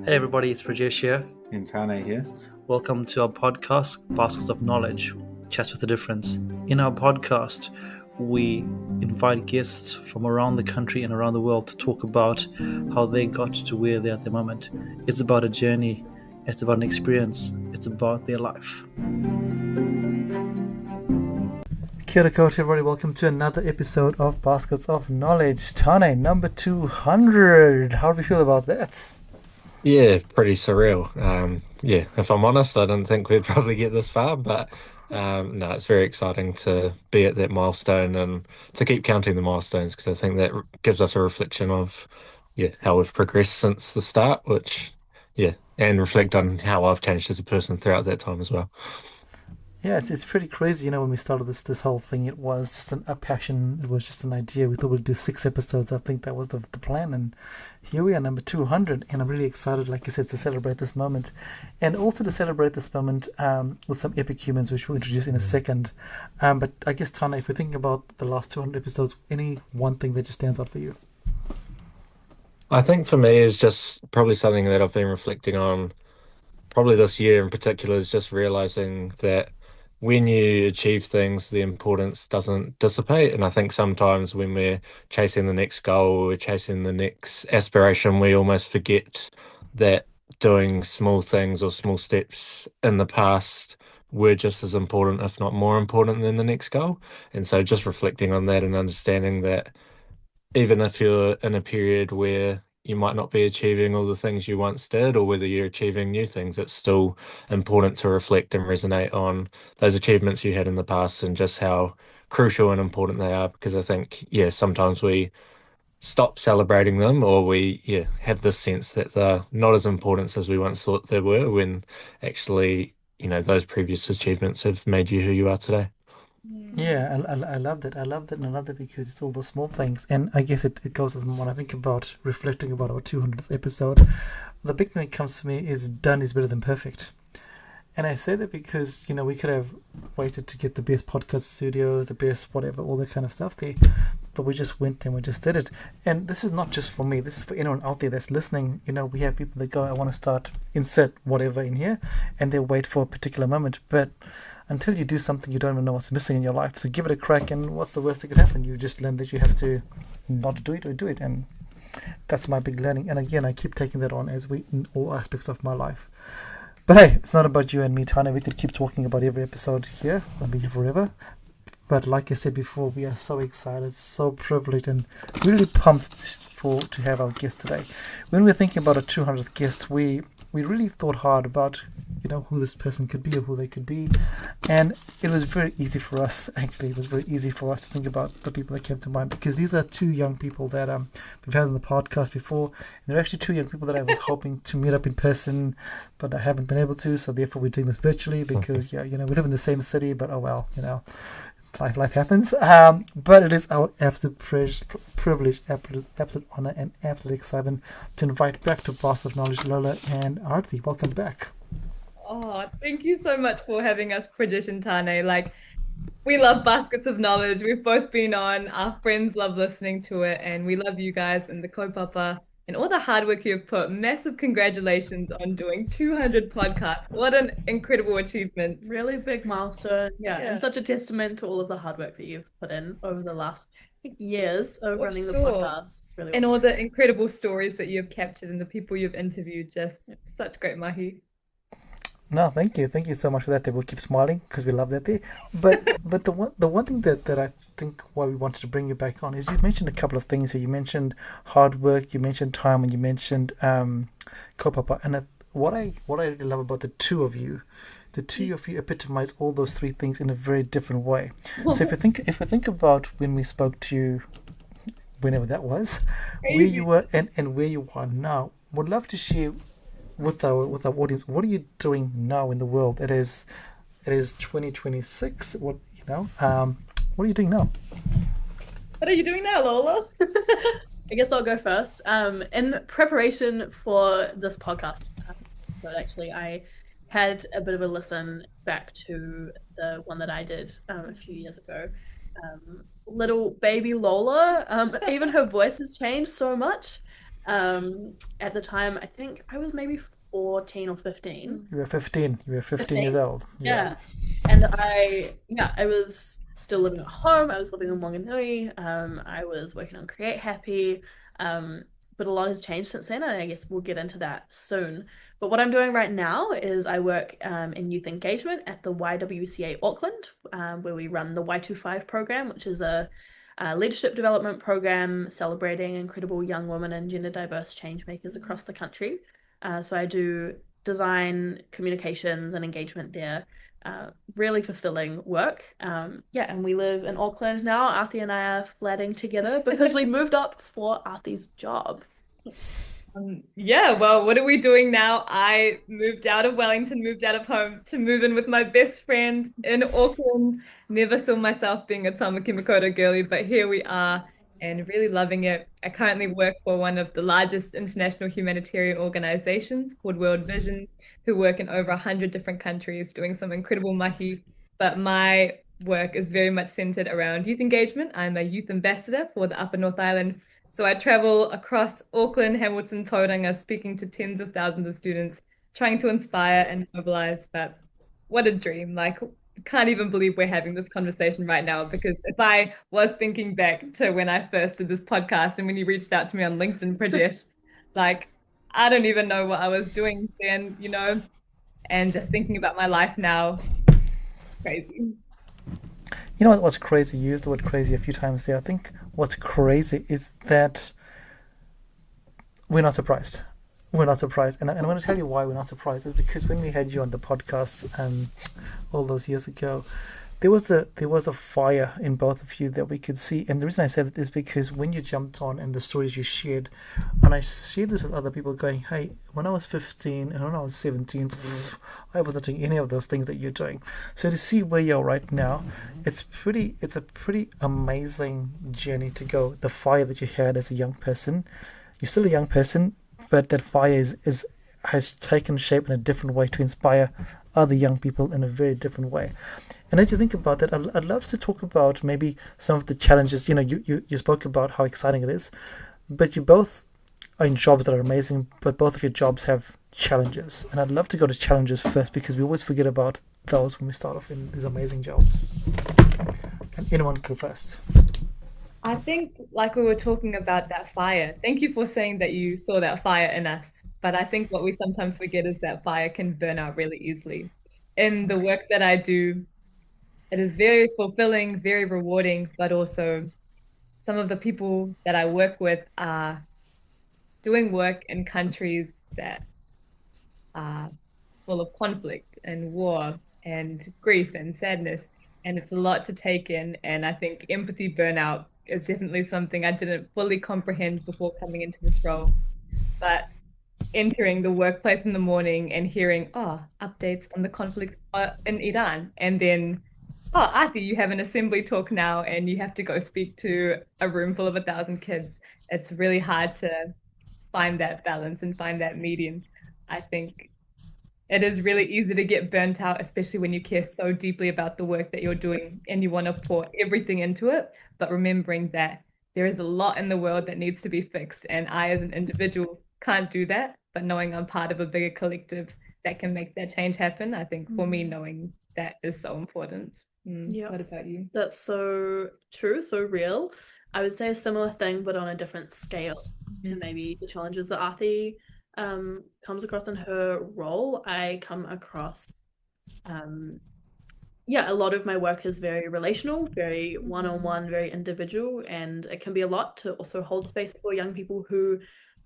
Hey everybody, it's Rajesh here. And Tane here. Welcome to our podcast, Baskets of Knowledge, Chats with a Difference. In our podcast, we invite guests from around the country and around the world to talk about how they got to where they're at the moment. It's about a journey, it's about an experience, it's about their life. Kia ora koutou, everybody. Welcome to another episode of Baskets of Knowledge. Tane, number 200. How do we feel about that? Yeah, pretty surreal. If I'm honest, I didn't think we'd probably get this far, but no, it's very exciting to be at that milestone and to keep counting the milestones because I think that gives us a reflection of how we've progressed since the start, and reflect on how I've changed as a person throughout that time as well. Yeah, it's pretty crazy. When we started this whole thing, it was just a passion. It was just an idea. We thought we'd do 6 episodes. I think that was the plan, and here we are, number 200. And I'm really excited, like you said, to celebrate this moment, and also to celebrate this moment with some epic humans, which we'll introduce in a second. But I guess, Tana, if we think about the last 200 episodes, any one thing that just stands out for you? I think for me is just probably something that I've been reflecting on probably this year in particular is just realizing that when you achieve things, the importance doesn't dissipate. And I think sometimes when we're chasing the next goal, we're chasing the next aspiration, we almost forget that doing small things or small steps in the past were just as important, if not more important, than the next goal. And so just reflecting on that and understanding that even if you're in a period where you might not be achieving all the things you once did, or whether you're achieving new things, it's still important to reflect and resonate on those achievements you had in the past and just how crucial and important they are. Because I think, sometimes we stop celebrating them or we have this sense that they're not as important as we once thought they were when actually, those previous achievements have made you who you are today. Yeah, I love that. I love that, and I love that because it's all those small things. And I guess it goes as when I think about reflecting about our 200th episode, the big thing that comes to me is done is better than perfect. And I say that because, we could have waited to get the best podcast studios, the best whatever, all that kind of stuff there. But we just went and we just did it. And this is not just for me, this is for anyone out there that's listening. We have people that go, I want to start, insert whatever in here, and they wait for a particular moment. But until you do something, you don't even know what's missing in your life. So give it a crack, and what's the worst that could happen? You just learn that you have to not do it or do it. And that's my big learning. And again, I keep taking that on in all aspects of my life. But hey, it's not about you and me, Tana. We could keep talking about every episode here. I'll be here forever. But like I said before, we are so excited, so privileged, and really pumped to have our guest today. When we're thinking about a 200th guest, we really thought hard about who this person could be or who they could be, and it was very easy for us. Actually, it was very easy for us to think about the people that came to mind because these are two young people that we've had on the podcast before. And they're actually two young people that I was hoping to meet up in person, but I haven't been able to. So therefore, we're doing this virtually because we live in the same city, but oh well, life happens. But it is our absolute privilege, absolute honor, and absolute excitement to invite back to Boss of Knowledge, Lola and Aarthi. Welcome back. Oh, thank you so much for having us, Prajesh and Tane. We love Baskets of Knowledge. We've both been on. Our friends love listening to it, and we love you guys and the kaupapa and all the hard work you've put. Massive congratulations on doing 200 podcasts. What an incredible achievement. Really big milestone. Yeah, and such a testament to all of the hard work that you've put in over the last years of running the podcast. It's really and awesome. All the incredible stories that you've captured and the people you've interviewed. Just such great mahi. No, thank you so much for that. We'll keep smiling because we love that there. But the one thing that I think why we wanted to bring you back on is you mentioned a couple of things here. You mentioned hard work, you mentioned time, and you mentioned kaupapa. And what I really love about the two of you epitomize all those three things in a very different way. So if we think about when we spoke to you, whenever that was, where you were and where you are now, would love to share with our audience, what are you doing now in the world? It is 2026. What are you doing now? What are you doing now, Lola? I guess I'll go first. In preparation for this podcast, so actually I had a bit of a listen back to the one that I did a few years ago. Little baby Lola, even her voice has changed so much. At the time, I think I was maybe 14 or 15. You were 15. You were 15 years 15. old. Yeah. And I was still living at home. I was living in Wanganui. I was working on Create Happy. But a lot has changed since then, and I guess we'll get into that soon. But what I'm doing right now is I work in youth engagement at the YWCA Auckland, where we run the Y25 program, which is a leadership development program celebrating incredible young women and gender diverse change makers across the country. So I do design, communications, and engagement there. Really fulfilling work. Yeah, and we live in Auckland now. Aarthi and I are flatting together because we moved up for Aarthi's job. Yeah, well, what are we doing now? I moved out of Wellington, moved out of home to move in with my best friend in Auckland. Never saw myself being a Tamaki Makaurau girly, but here we are and really loving it. I currently work for one of the largest international humanitarian organizations called World Vision, who work in over 100 different countries doing some incredible mahi. But my work is very much centered around youth engagement. I'm a youth ambassador for the Upper North Island. So I travel across Auckland, Hamilton, Tauranga, speaking to tens of thousands of students, trying to inspire and mobilize. But what a dream. Like, can't even believe we're having this conversation right now, because if I was thinking back to when I first did this podcast and when you reached out to me on LinkedIn, Pradesh, like, I don't even know what I was doing then, and just thinking about my life now, crazy. You know what's crazy? You used the word crazy a few times there. I think what's crazy is that we're not surprised. We're not surprised. And I'm going to tell you why we're not surprised. Is because when we had you on the podcast all those years ago, there was a fire in both of you that we could see. And the reason I say that is because when you jumped on and the stories you shared, and I shared this with other people going, hey, when I was 15 and when I was 17, I wasn't doing any of those things that you're doing. So to see where you're right now, it's a pretty amazing journey to go. The fire that you had as a young person, you're still a young person, but that fire has taken shape in a different way to inspire other young people in a very different way. And as you think about that, I'd love to talk about maybe some of the challenges. You spoke about how exciting it is, but you both are in jobs that are amazing, but both of your jobs have challenges. And I'd love to go to challenges first, because we always forget about those when we start off in these amazing jobs. And anyone go first. I think, like we were talking about that fire, thank you for saying that you saw that fire in us. But I think what we sometimes forget is that fire can burn out really easily. In the work that I do, it is very fulfilling, very rewarding, but also some of the people that I work with are doing work in countries that are full of conflict and war and grief and sadness. And it's a lot to take in. And I think empathy burnout is definitely something I didn't fully comprehend before coming into this role. But entering the workplace in the morning and hearing, updates on the conflict in Iran, and then, Aarthi, you have an assembly talk now and you have to go speak to a room full of 1,000 kids. It's really hard to find that balance and find that median. I think it is really easy to get burnt out, especially when you care so deeply about the work that you're doing and you want to pour everything into it. But remembering that there is a lot in the world that needs to be fixed, and I, as an individual, can't do that. But knowing I'm part of a bigger collective that can make that change happen, I think for me, knowing that is so important. Yeah. What about you? That's so true, so real. I would say a similar thing, but on a different scale to maybe the challenges that Aarthi comes across in her role. I come across, a lot of my work is very relational, very one-on-one, very individual, and it can be a lot to also hold space for young people who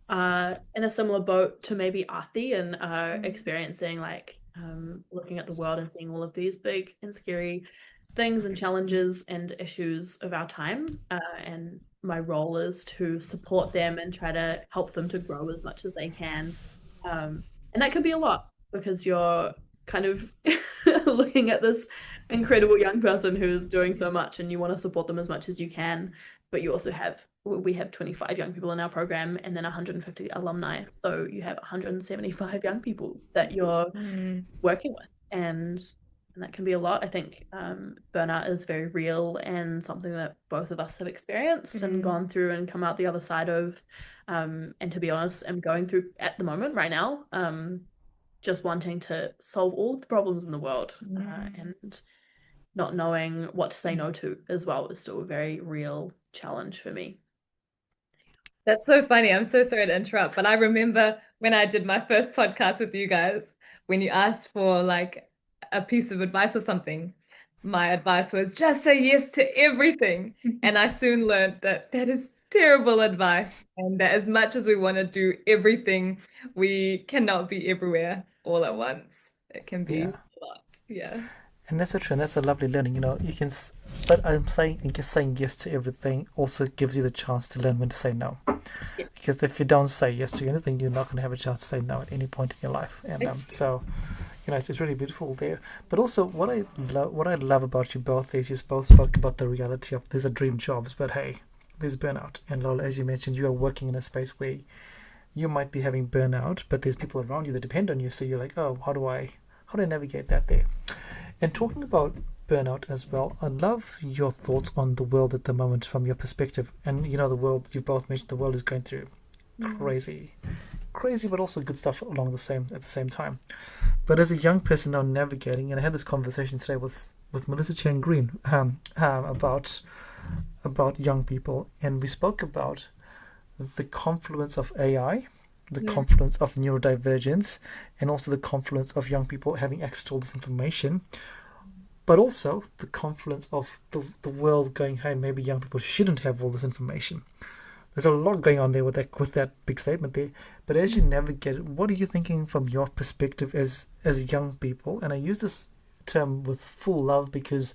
are in a similar boat to maybe Aarthi and are experiencing looking at the world and seeing all of these big and scary things and challenges and issues of our time. And my role is to support them and try to help them to grow as much as they can. And that can be a lot, because you're kind of looking at this incredible young person who's doing so much and you want to support them as much as you can, but you also we have 25 young people in our program and then 150 alumni. So you have 175 young people that you're working with. And and that can be a lot. I think burnout is very real and something that both of us have experienced and gone through and come out the other side of. And to be honest, I'm going through at the moment right now, just wanting to solve all the problems in the world, and not knowing what to say no to as well is still a very real challenge for me. That's so funny. I'm so sorry to interrupt, but I remember when I did my first podcast with you guys, when you asked for like a piece of advice or something, my advice was just say yes to everything. And I soon learned that that is terrible advice, and that as much as we want to do everything, we cannot be everywhere all at once. It can be a lot. Yeah. And that's so true, and that's a lovely learning. You can, but I'm saying, I guess saying yes to everything also gives you the chance to learn when to say no. Yeah. Because if you don't say yes to anything, you're not going to have a chance to say no at any point in your life. And so, it's really beautiful there. But also, what I love about you both is you both spoke about the reality of there's a dream jobs, but hey, there's burnout. And Lola, as you mentioned, you are working in a space where you might be having burnout, but there's people around you that depend on you. So you're like, oh, how do I navigate that there? And talking about burnout as well, I'd love your thoughts on the world at the moment from your perspective. And the world, you both mentioned the world is going through crazy, but also good stuff at the same time. But as a young person now navigating, and I had this conversation today with Melissa Chen Green about young people, and we spoke about the confluence of AI, the confluence of neurodivergence, and also the confluence of young people having access to all this information, but also the confluence of the world going, hey, maybe young people shouldn't have all this information. There's a lot going on there with that big statement there. But as you navigate it, what are you thinking from your perspective as young people? And I use this term with full love because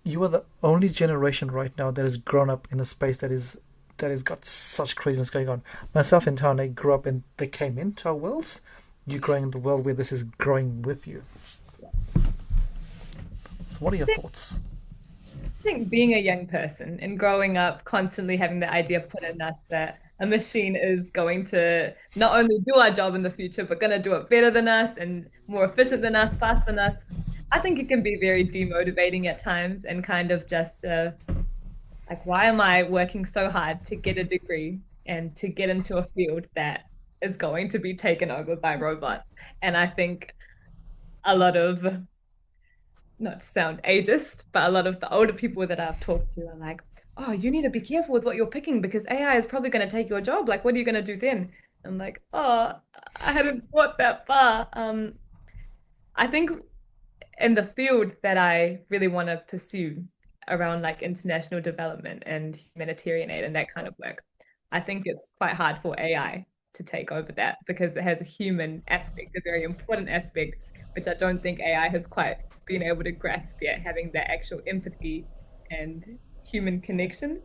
you are the only generation right now that has grown up in a space that has got such craziness going on. Myself and Tane grew up and they came into our worlds. You're growing in the world where this is growing with you. So what are your thoughts? I think being a young person and growing up constantly having the idea put in us that a machine is going to not only do our job in the future, but going to do it better than us and more efficient than us, faster than us. I think it can be very demotivating at times and kind of just like, why am I working so hard to get a degree and to get into a field that is going to be taken over by robots? And I think a lot of, not to sound ageist, but a lot of the older people that I've talked to are like, oh, you need to be careful with what you're picking because AI is probably going to take your job. Like, what are you going to do then? I'm like, oh, I hadn't thought that far. I think in the field that I really want to pursue around like international development and humanitarian aid and that kind of work, I think it's quite hard for AI to take over that because it has a human aspect, a very important aspect, which I don't think AI has quite been able to grasp yet, having that actual empathy and human connection.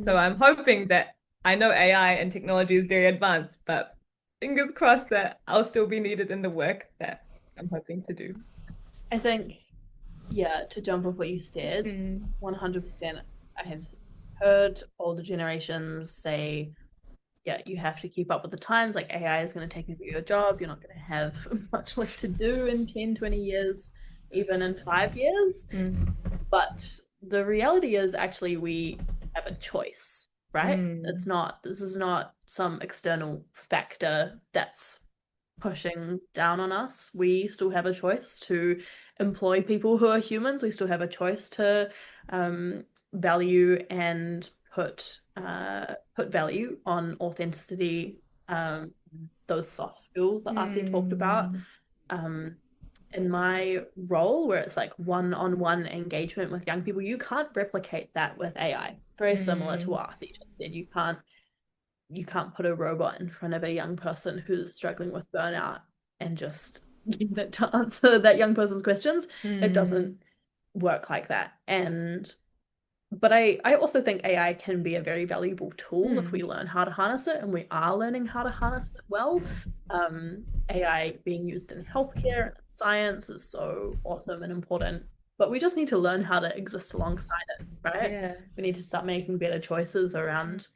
So I'm hoping that, I know AI and technology is very advanced, but fingers crossed that I'll still be needed in the work that I'm hoping to do. I think, to jump off what you said, 100%, I have heard older generations say, you have to keep up with the times, like AI is going to take over your job, you're not going to have much less to do in 10, 20 years, even in 5 years. But the reality is actually we have a choice, right? This is not some external factor that's pushing down on us. We still have a choice to employ people who are humans. We still have a choice to value and put value on authenticity, those soft skills that Aarthi talked about. In my role, where it's like one-on-one engagement with young people, you can't replicate that with AI. Very similar to what Aarthi just said. You can't put a robot in front of a young person who's struggling with burnout and just get it to answer that young person's questions. It doesn't work like that. But I also think AI can be a very valuable tool if we learn how to harness it, and we are learning how to harness it well. AI being used in healthcare and science is so awesome and important, but we just need to learn how to exist alongside it, right? Yeah. We need to start making better choices around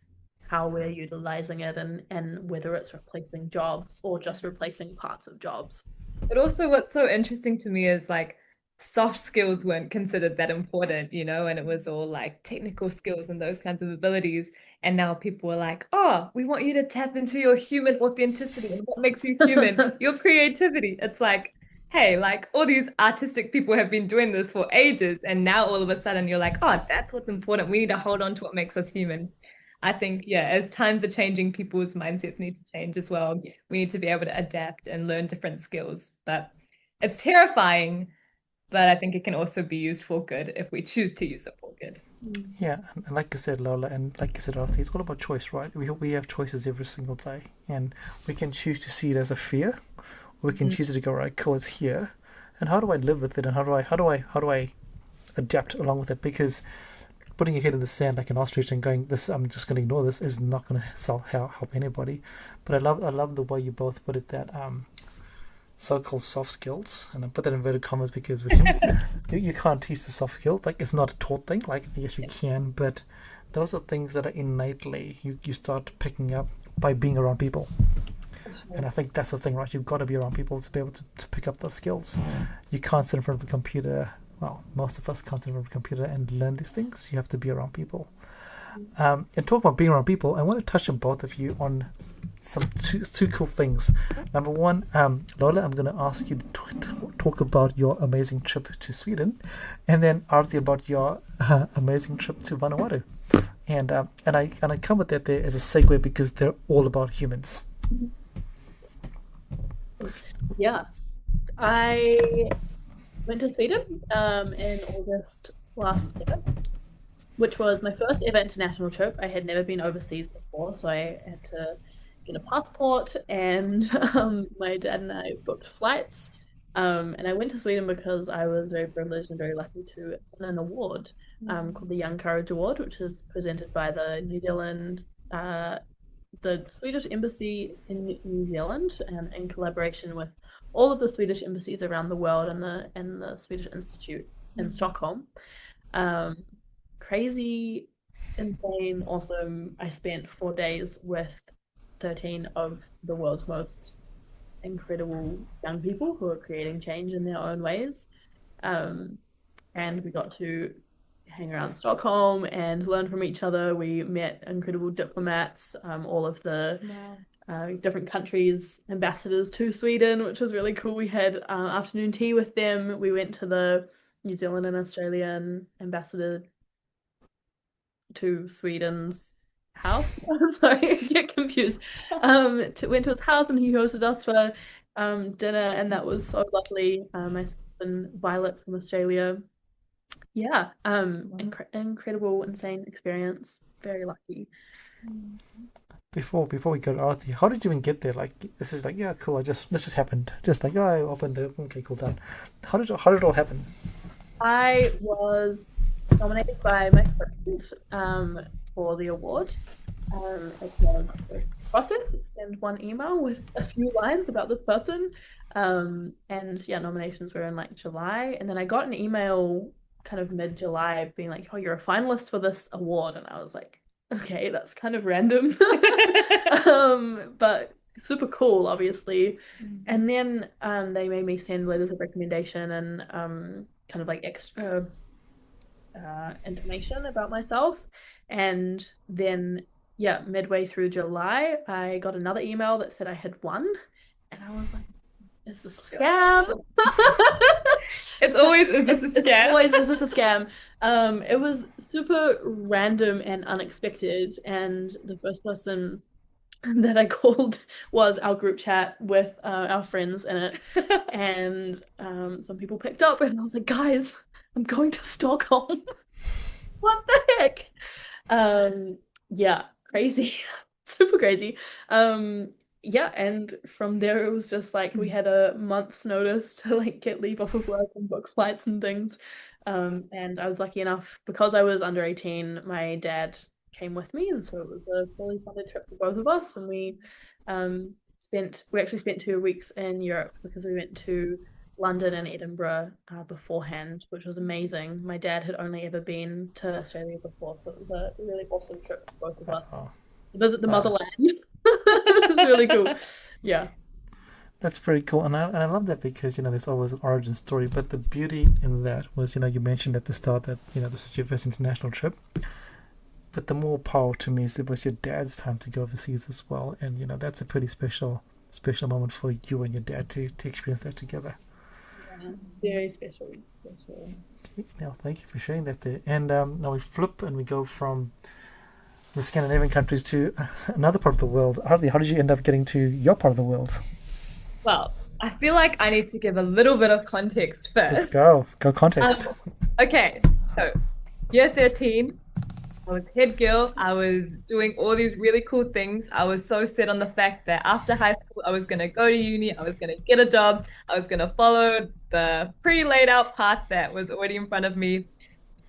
how we're utilizing it and whether it's replacing jobs or just replacing parts of jobs. But also what's so interesting to me is like soft skills weren't considered that important, and it was all like technical skills and those kinds of abilities. And now people are like, oh, we want you to tap into your human authenticity and what makes you human, your creativity. It's like, hey, like all these artistic people have been doing this for ages, and now all of a sudden you're like, oh, that's what's important. We need to hold on to what makes us human. I think, yeah, as times are changing, people's mindsets need to change as well. We need to be able to adapt and learn different skills. But it's terrifying, but I think it can also be used for good if we choose to use it for good. Yeah, and like I said, Lola, and like I said, Aarthi, it's all about choice, right? We have choices every single day, and we can choose to see it as a fear, or we can choose to go, right, cool, it's here, and how do I live with it, and how do I adapt along with it? Because putting your head in the sand like an ostrich and going, this, I'm just going to ignore this, is not going to help anybody. But I love the way you both put it, that so-called soft skills, and I put that in inverted commas because you can't teach the soft skills. Like, it's not a taught thing. Like, yes, you can, but those are things that are innately you start picking up by being around people. And I think that's the thing, right? You've got to be around people to be able to pick up those skills. You can't sit in front of a computer. Well, most of us can't sit in front of a computer and learn these things. You have to be around people. And talk about being around people, I want to touch on both of you on some two cool things. Number one, Lola, I'm going to ask you to talk about your amazing trip to Sweden, and then Aarthi about your amazing trip to Vanuatu. And I come with that there as a segue because they're all about humans. Yeah, I went to Sweden in August last year, which was my first ever international trip. I had never been overseas before, so I had to get a passport, and my dad and I booked flights. And I went to Sweden because I was very privileged and very lucky to win an award called the Young Courage Award, which is presented by the Swedish Embassy in New Zealand, in collaboration with all of the Swedish embassies around the world and the Swedish Institute in Stockholm. Crazy, insane, awesome. I spent 4 days with 13 of the world's most incredible young people who are creating change in their own ways. And we got to hang around Stockholm and learn from each other. We met incredible diplomats, all of the different countries' ambassadors to Sweden, which was really cool. We had afternoon tea with them. We went to the New Zealand and Australian ambassador to Sweden's house. Sorry, I get confused. Went to his house and he hosted us for dinner, and that was so lovely. Myself and Violet from Australia. Yeah, incredible, insane experience. Very lucky. Before we go to Aarthi, how did you even get there? Like, this is like, yeah, cool. This just happened. Just like, oh, I opened the okay, cool, done. How did it all happen? I was nominated by my friend for the award. It was a process. Send one email with a few lines about this person. And yeah, nominations were in like July, and then I got an email kind of mid-July being like, oh, you're a finalist for this award, and I was like, okay, that's kind of random. But super cool, obviously. And then they made me send letters of recommendation and kind of like extra information about myself. And then, yeah, midway through July, I got another email that said I had won, and I was like, is this a scam? It's always, is this a It's scam? always, is this a scam? It was super random and unexpected, and the first person that I called was our group chat with our friends in it, and some people picked up, and I was like, guys, I'm going to Stockholm. What the heck? Yeah, crazy. Super crazy. Yeah, and from there it was just like we had a month's notice to like get leave off of work and book flights and things. And I was lucky enough because I was under 18, my dad came with me, and so it was a fully funded trip for both of us, and we actually spent 2 weeks in Europe because we went to London and Edinburgh beforehand, which was amazing. My dad had only ever been to Australia before, so it was a really awesome trip for both of us. Oh, Visit the motherland. It was really cool. Yeah. That's pretty cool, and I love that because there's always an origin story. But the beauty in that was you mentioned at the start that this is your first international trip. But the more power to me is it was your dad's time to go overseas as well, and that's a pretty special moment for you and your dad to experience that together. Yeah, very special for sure. Now, thank you for sharing that there. And now we flip and we go from the Scandinavian countries to another part of the world. Aarthi, how did you end up getting to your part of the world? Well, I feel like I need to give a little bit of context Let's first. go. Go context. Okay, so year 13, I was head girl. I was doing all these really cool things. I was so set on the fact that after high school, I was going to go to uni, I was going to get a job, I was going to follow the pre laid out path that was already in front of me.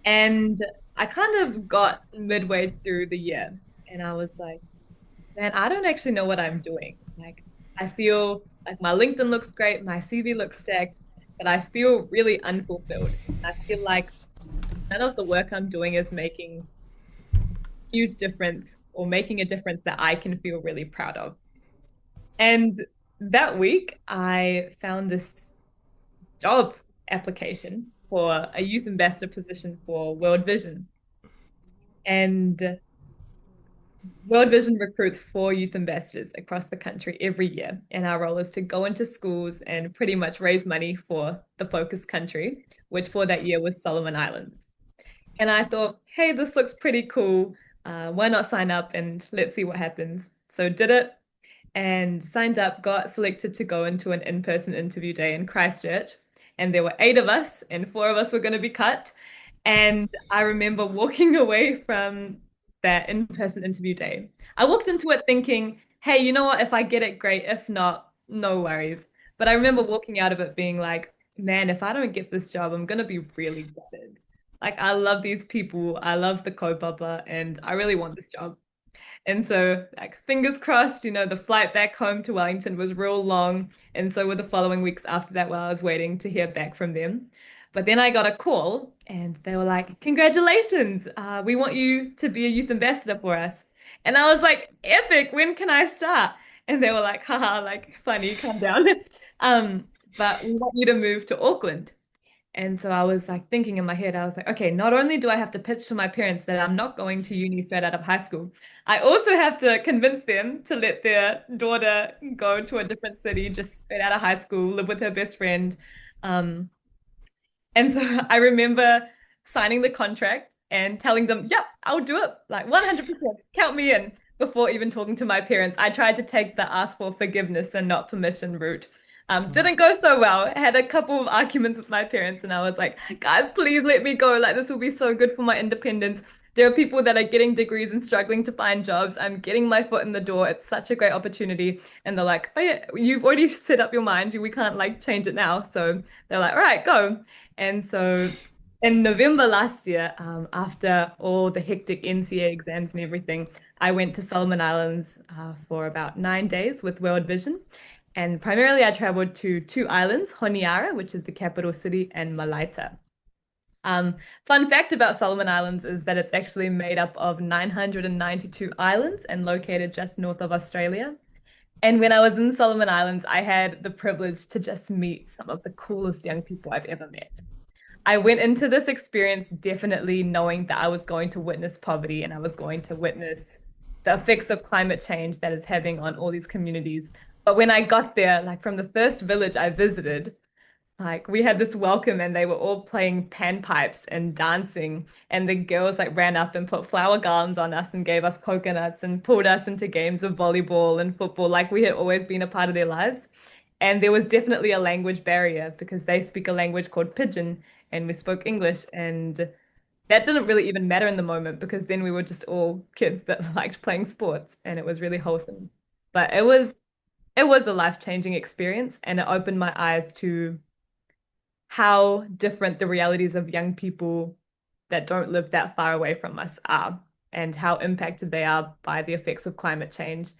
And I kind of got midway through the year and I was like, man, I don't actually know what I'm doing. Like, I feel like my LinkedIn looks great, my CV looks stacked, but I feel really unfulfilled. I feel like none of the work I'm doing is making huge difference or making a difference that I can feel really proud of. And that week, I found this job application for a youth ambassador position for World Vision. And World Vision recruits 4 youth ambassadors across the country every year. And our role is to go into schools and pretty much raise money for the focus country, which for that year was Solomon Islands. And I thought, hey, this looks pretty cool. Why not sign up and let's see what happens? So did it and signed up, got selected to go into an in-person interview day in Christchurch. And there were 8 of us, and 4 of us were going to be cut. And I remember walking away from that in-person interview day. I walked into it thinking, hey, you know what? If I get it, great. If not, no worries. But I remember walking out of it being like, man, if I don't get this job, I'm going to be really gutted. Like, I love these people. I love the kaupapa, and I really want this job. And so, like, fingers crossed, the flight back home to Wellington was real long. And so were the following weeks after that while I was waiting to hear back from them. But then I got a call and they were like, congratulations, we want you to be a youth ambassador for us. And I was like, epic, when can I start? And they were like, haha, like, funny, calm down. But we want you to move to Auckland. And so I was like thinking in my head, I was like, okay, not only do I have to pitch to my parents that I'm not going to uni straight out of high school, I also have to convince them to let their daughter go to a different city just straight out of high school, live with her best friend. Um, and so I remember signing the contract and telling them, yep, I'll do it. Like 100%, count me in. Before even talking to my parents, I tried to take the ask for forgiveness and not permission route. Didn't go so well. I had a couple of arguments with my parents, and I was like, guys, please let me go. Like, this will be so good for my independence. There are people that are getting degrees and struggling to find jobs. I'm getting my foot in the door. It's such a great opportunity. And they're like, oh, yeah, you've already set up your mind. We can't like change it now. So they're like, all right, go. And so in November last year, after all the hectic NCA exams and everything, I went to Solomon Islands for about 9 days with World Vision. And primarily, I traveled to 2 islands, Honiara, which is the capital city, and Malaita. Fun fact about Solomon Islands is that it's actually made up of 992 islands and located just north of Australia. And when I was in Solomon Islands, I had the privilege to just meet some of the coolest young people I've ever met. I went into this experience definitely knowing that I was going to witness poverty and I was going to witness the effects of climate change that is having on all these communities. But when I got there, like from the first village I visited, like we had this welcome and they were all playing panpipes and dancing. And the girls like ran up and put flower garlands on us and gave us coconuts and pulled us into games of volleyball and football, like we had always been a part of their lives. And there was definitely a language barrier because they speak a language called Pidgin and we spoke English. And that didn't really even matter in the moment because then we were just all kids that liked playing sports and it was really wholesome. But it was a life-changing experience and it opened my eyes to how different the realities of young people that don't live that far away from us are and how impacted they are by the effects of climate change,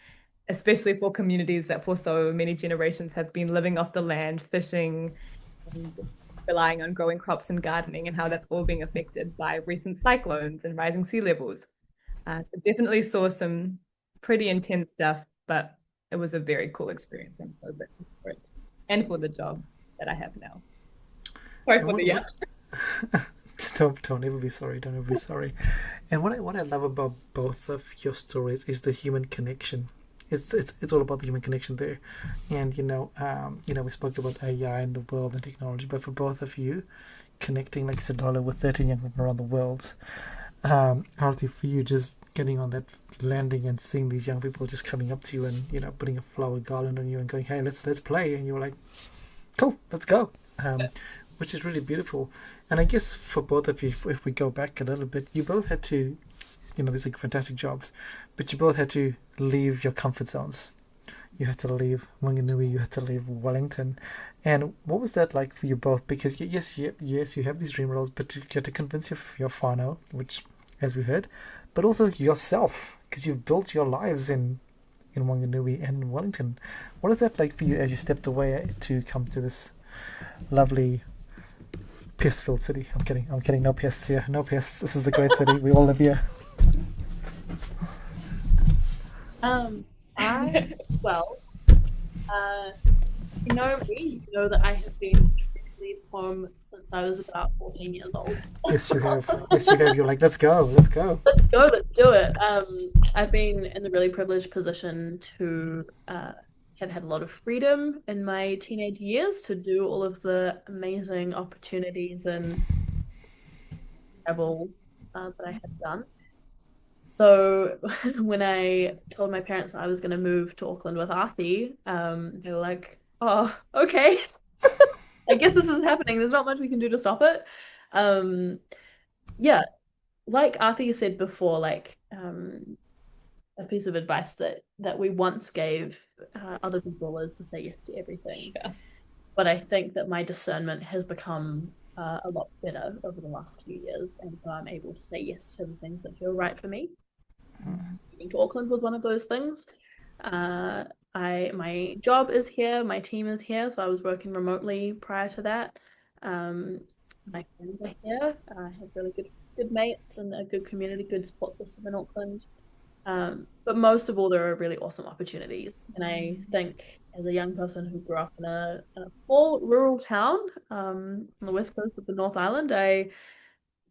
especially for communities that for so many generations have been living off the land, fishing, and relying on growing crops and gardening, and how that's all being affected by recent cyclones and rising sea levels. So definitely saw some pretty intense stuff, but it was a very cool experience. I'm so grateful for it and for the job that I have now. Sorry And for what, the yeah. what don't ever be sorry. Don't ever be sorry. And what I love about both of your stories is the human connection. It's all about the human connection there. And we spoke about AI and the world and technology, but for both of you, connecting, like you said, Lola, with 13 young people around the world, Aarthi, for you, just getting on that landing and seeing these young people just coming up to you and putting a flower garland on you and going, hey, let's play, and you were like, cool, let's go. Which is really beautiful. And I guess for both of you, if we go back a little bit, you both had to, these are fantastic jobs, but you both had to leave your comfort zones. You had to leave Wanganui, you had to leave Wellington. And what was that like for you both? Because yes, you have these dream roles, but you had to convince your whānau, which, as we heard, but also yourself, because you've built your lives in Wanganui and Wellington. What is that like for you as you stepped away to come to this lovely pest-filled city? I'm kidding. No pests here. No pests. This is a great city. We all live here. You know that I have been leave home since I was about 14 years old. Yes, you have. Yes, you have. You're like, let's go. Let's go. Let's go. Let's do it. I've been in the really privileged position to have had a lot of freedom in my teenage years to do all of the amazing opportunities and travel that I have done. So when I told my parents I was going to move to Auckland with Aarthi, they were like, oh, okay. I guess this is happening. There's not much we can do to stop it. Yeah, like Aarthi said before, a piece of advice that we once gave other people is to say yes to everything. Yeah. But I think that my discernment has become a lot better over the last few years, and so I'm able to say yes to the things that feel right for me. Moving to Auckland was one of those things. My job is here, my team is here, so I was working remotely prior to that. My friends are here. I have really good mates and a good community, good support system in Auckland. But most of all, there are really awesome opportunities. And I think as a young person who grew up in a small rural town on the west coast of the North Island, I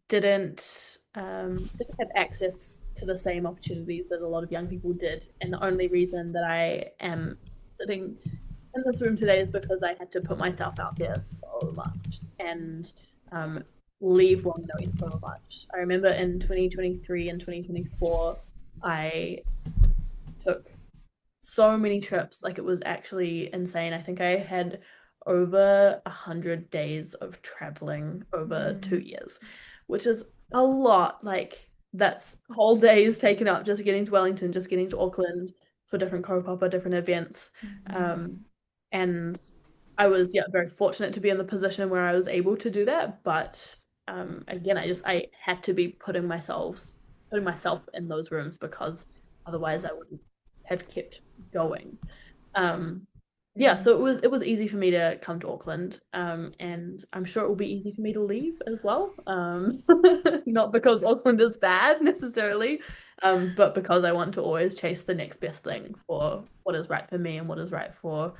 didn't have access to the same opportunities that a lot of young people did. And the only reason that I am sitting in this room today is because I had to put myself out there so much and leave one knowing so much. I remember in 2023 and 2024, I took so many trips. Like, it was actually insane. I think I had over 100 days of traveling over 2 years, which is a lot. Like, that's whole days taken up just getting to Wellington, just getting to Auckland for different kaupapa, different events. And I was very fortunate to be in the position where I was able to do that. But again, I had to be putting myself in those rooms, because otherwise I wouldn't have kept going. So it was easy for me to come to Auckland, and I'm sure it will be easy for me to leave as well. Not because Auckland is bad necessarily, but because I want to always chase the next best thing for what is right for me and what is right for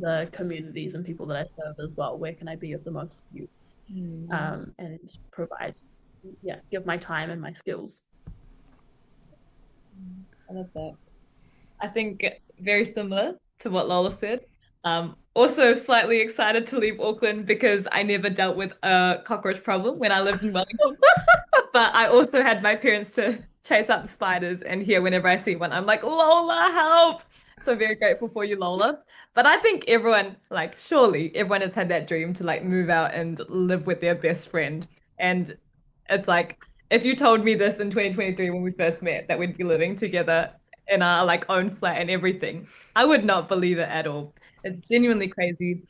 the communities and people that I serve as well. Where can I be of the most use, and provide, give my time and my skills. I love that. I think very similar to what Lola said. Also slightly excited to leave Auckland because I never dealt with a cockroach problem when I lived in Wellington. But I also had my parents to chase up spiders, and here whenever I see one, I'm like, Lola, help! So very grateful for you, Lola. But I think everyone, surely everyone has had that dream to move out and live with their best friend. And it's like, if you told me this in 2023 when we first met, that we'd be living together in our own flat and everything, I would not believe it at all. It's genuinely crazy.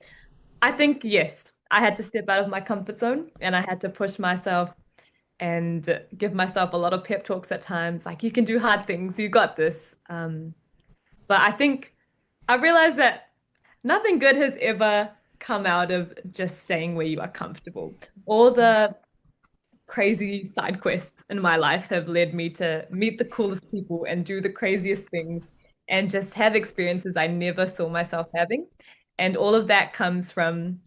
I think, yes, I had to step out of my comfort zone and I had to push myself and give myself a lot of pep talks at times, like, you can do hard things, you got this. But I think I realized that nothing good has ever come out of just staying where you are comfortable. All the crazy side quests in my life have led me to meet the coolest people and do the craziest things. and just have experiences I never saw myself having. And all of that comes from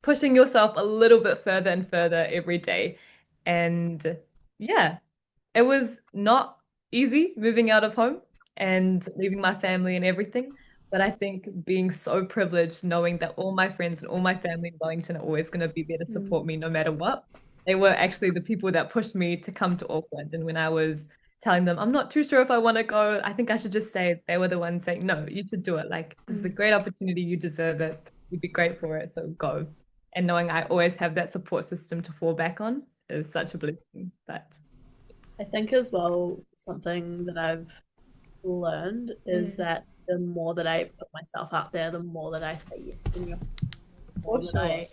pushing yourself a little bit further and further every day. And yeah, it was not easy moving out of home and leaving my family and everything. But I think being so privileged, knowing that all my friends and all my family in Wellington are always going to be there to support me no matter what. They were actually the people that pushed me to come to Auckland. And when I was telling them, I'm not too sure if I want to go, I think I should just stay, they were the ones saying, no, you should do it. Like, this is a great opportunity. You deserve it. You'd be great for it. So go. And knowing I always have that support system to fall back on is such a blessing. But I think as well, something that I've learned is that the more that I put myself out there, the more that I say yes, and the more that I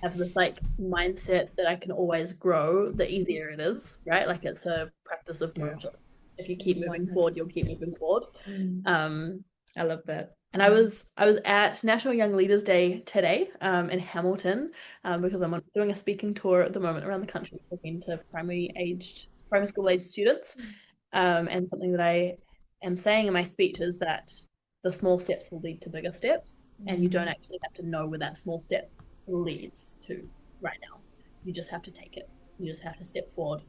have this like mindset that I can always grow, the easier it is, right? Like it's a practice of growth. If you keep moving forward, you'll keep moving forward. I love that. And I was at National Young Leaders Day today in Hamilton because I'm doing a speaking tour at the moment around the country, talking to primary school age students. And something that I am saying in my speech is that the small steps will lead to bigger steps, and you don't actually have to know where that small step leads to right now. You just have to take it. You just have to step forward.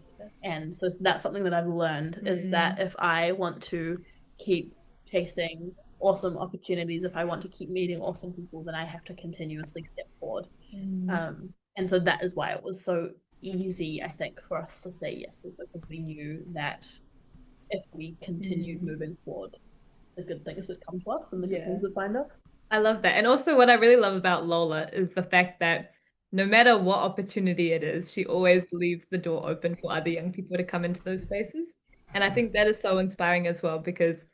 And so that's something that I've learned is that if I want to keep chasing awesome opportunities, if I want to keep meeting awesome people, then I have to continuously step forward. And so that is why it was so easy, I think, for us to say yes, is because we knew that if we continued moving forward, the good things would come to us and the good things would find us. I love that. And also what I really love about Lola is the fact that no matter what opportunity it is, she always leaves the door open for other young people to come into those spaces. And I think that is so inspiring as well, because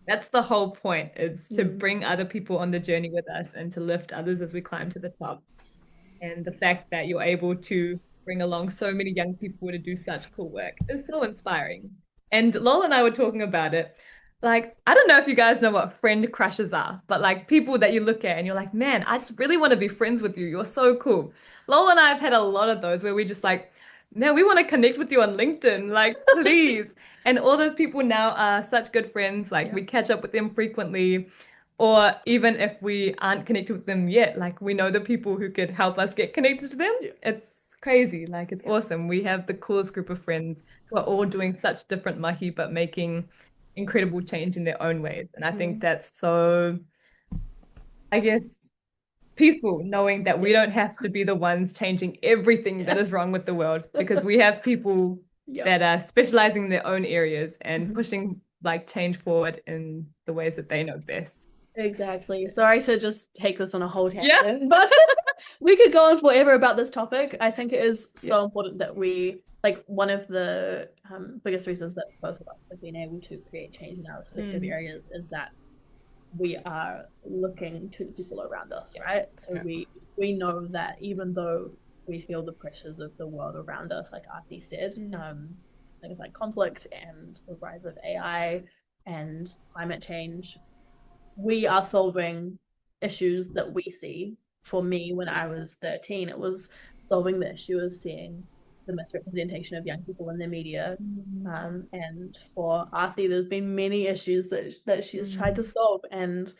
that's the whole point, is to bring other people on the journey with us and to lift others as we climb to the top. And the fact that you're able to bring along so many young people to do such cool work is so inspiring. And Lola and I were talking about it. Like, I don't know if you guys know what friend crushes are, but like people that you look at and you're like, man, I just really want to be friends with you. You're so cool. Lola and I have had a lot of those where we just like, man, we want to connect with you on LinkedIn, like, please. And all those people now are such good friends. Like, we catch up with them frequently. Or even if we aren't connected with them yet, like, we know the people who could help us get connected to them. It's crazy. Like, it's awesome. We have the coolest group of friends who are all doing such different mahi, but making incredible change in their own ways. And I think that's so, I guess, peaceful, knowing that we don't have to be the ones changing everything that is wrong with the world, because we have people that are specializing in their own areas and pushing like change forward in the ways that they know best. Exactly. Sorry to just take this on a whole tangent, but we could go on forever about this topic. I think it is so important that we, like, one of the biggest reasons that both of us have been able to create change in our respective areas is that we are looking to the people around us, right? So we know that even though we feel the pressures of the world around us, like Aarthi said, things like conflict and the rise of AI and climate change, we are solving issues that we see. For me, when I was 13, it was solving the issue of seeing the misrepresentation of young people in the media. And for Aarthi, there's been many issues that she's tried to solve. And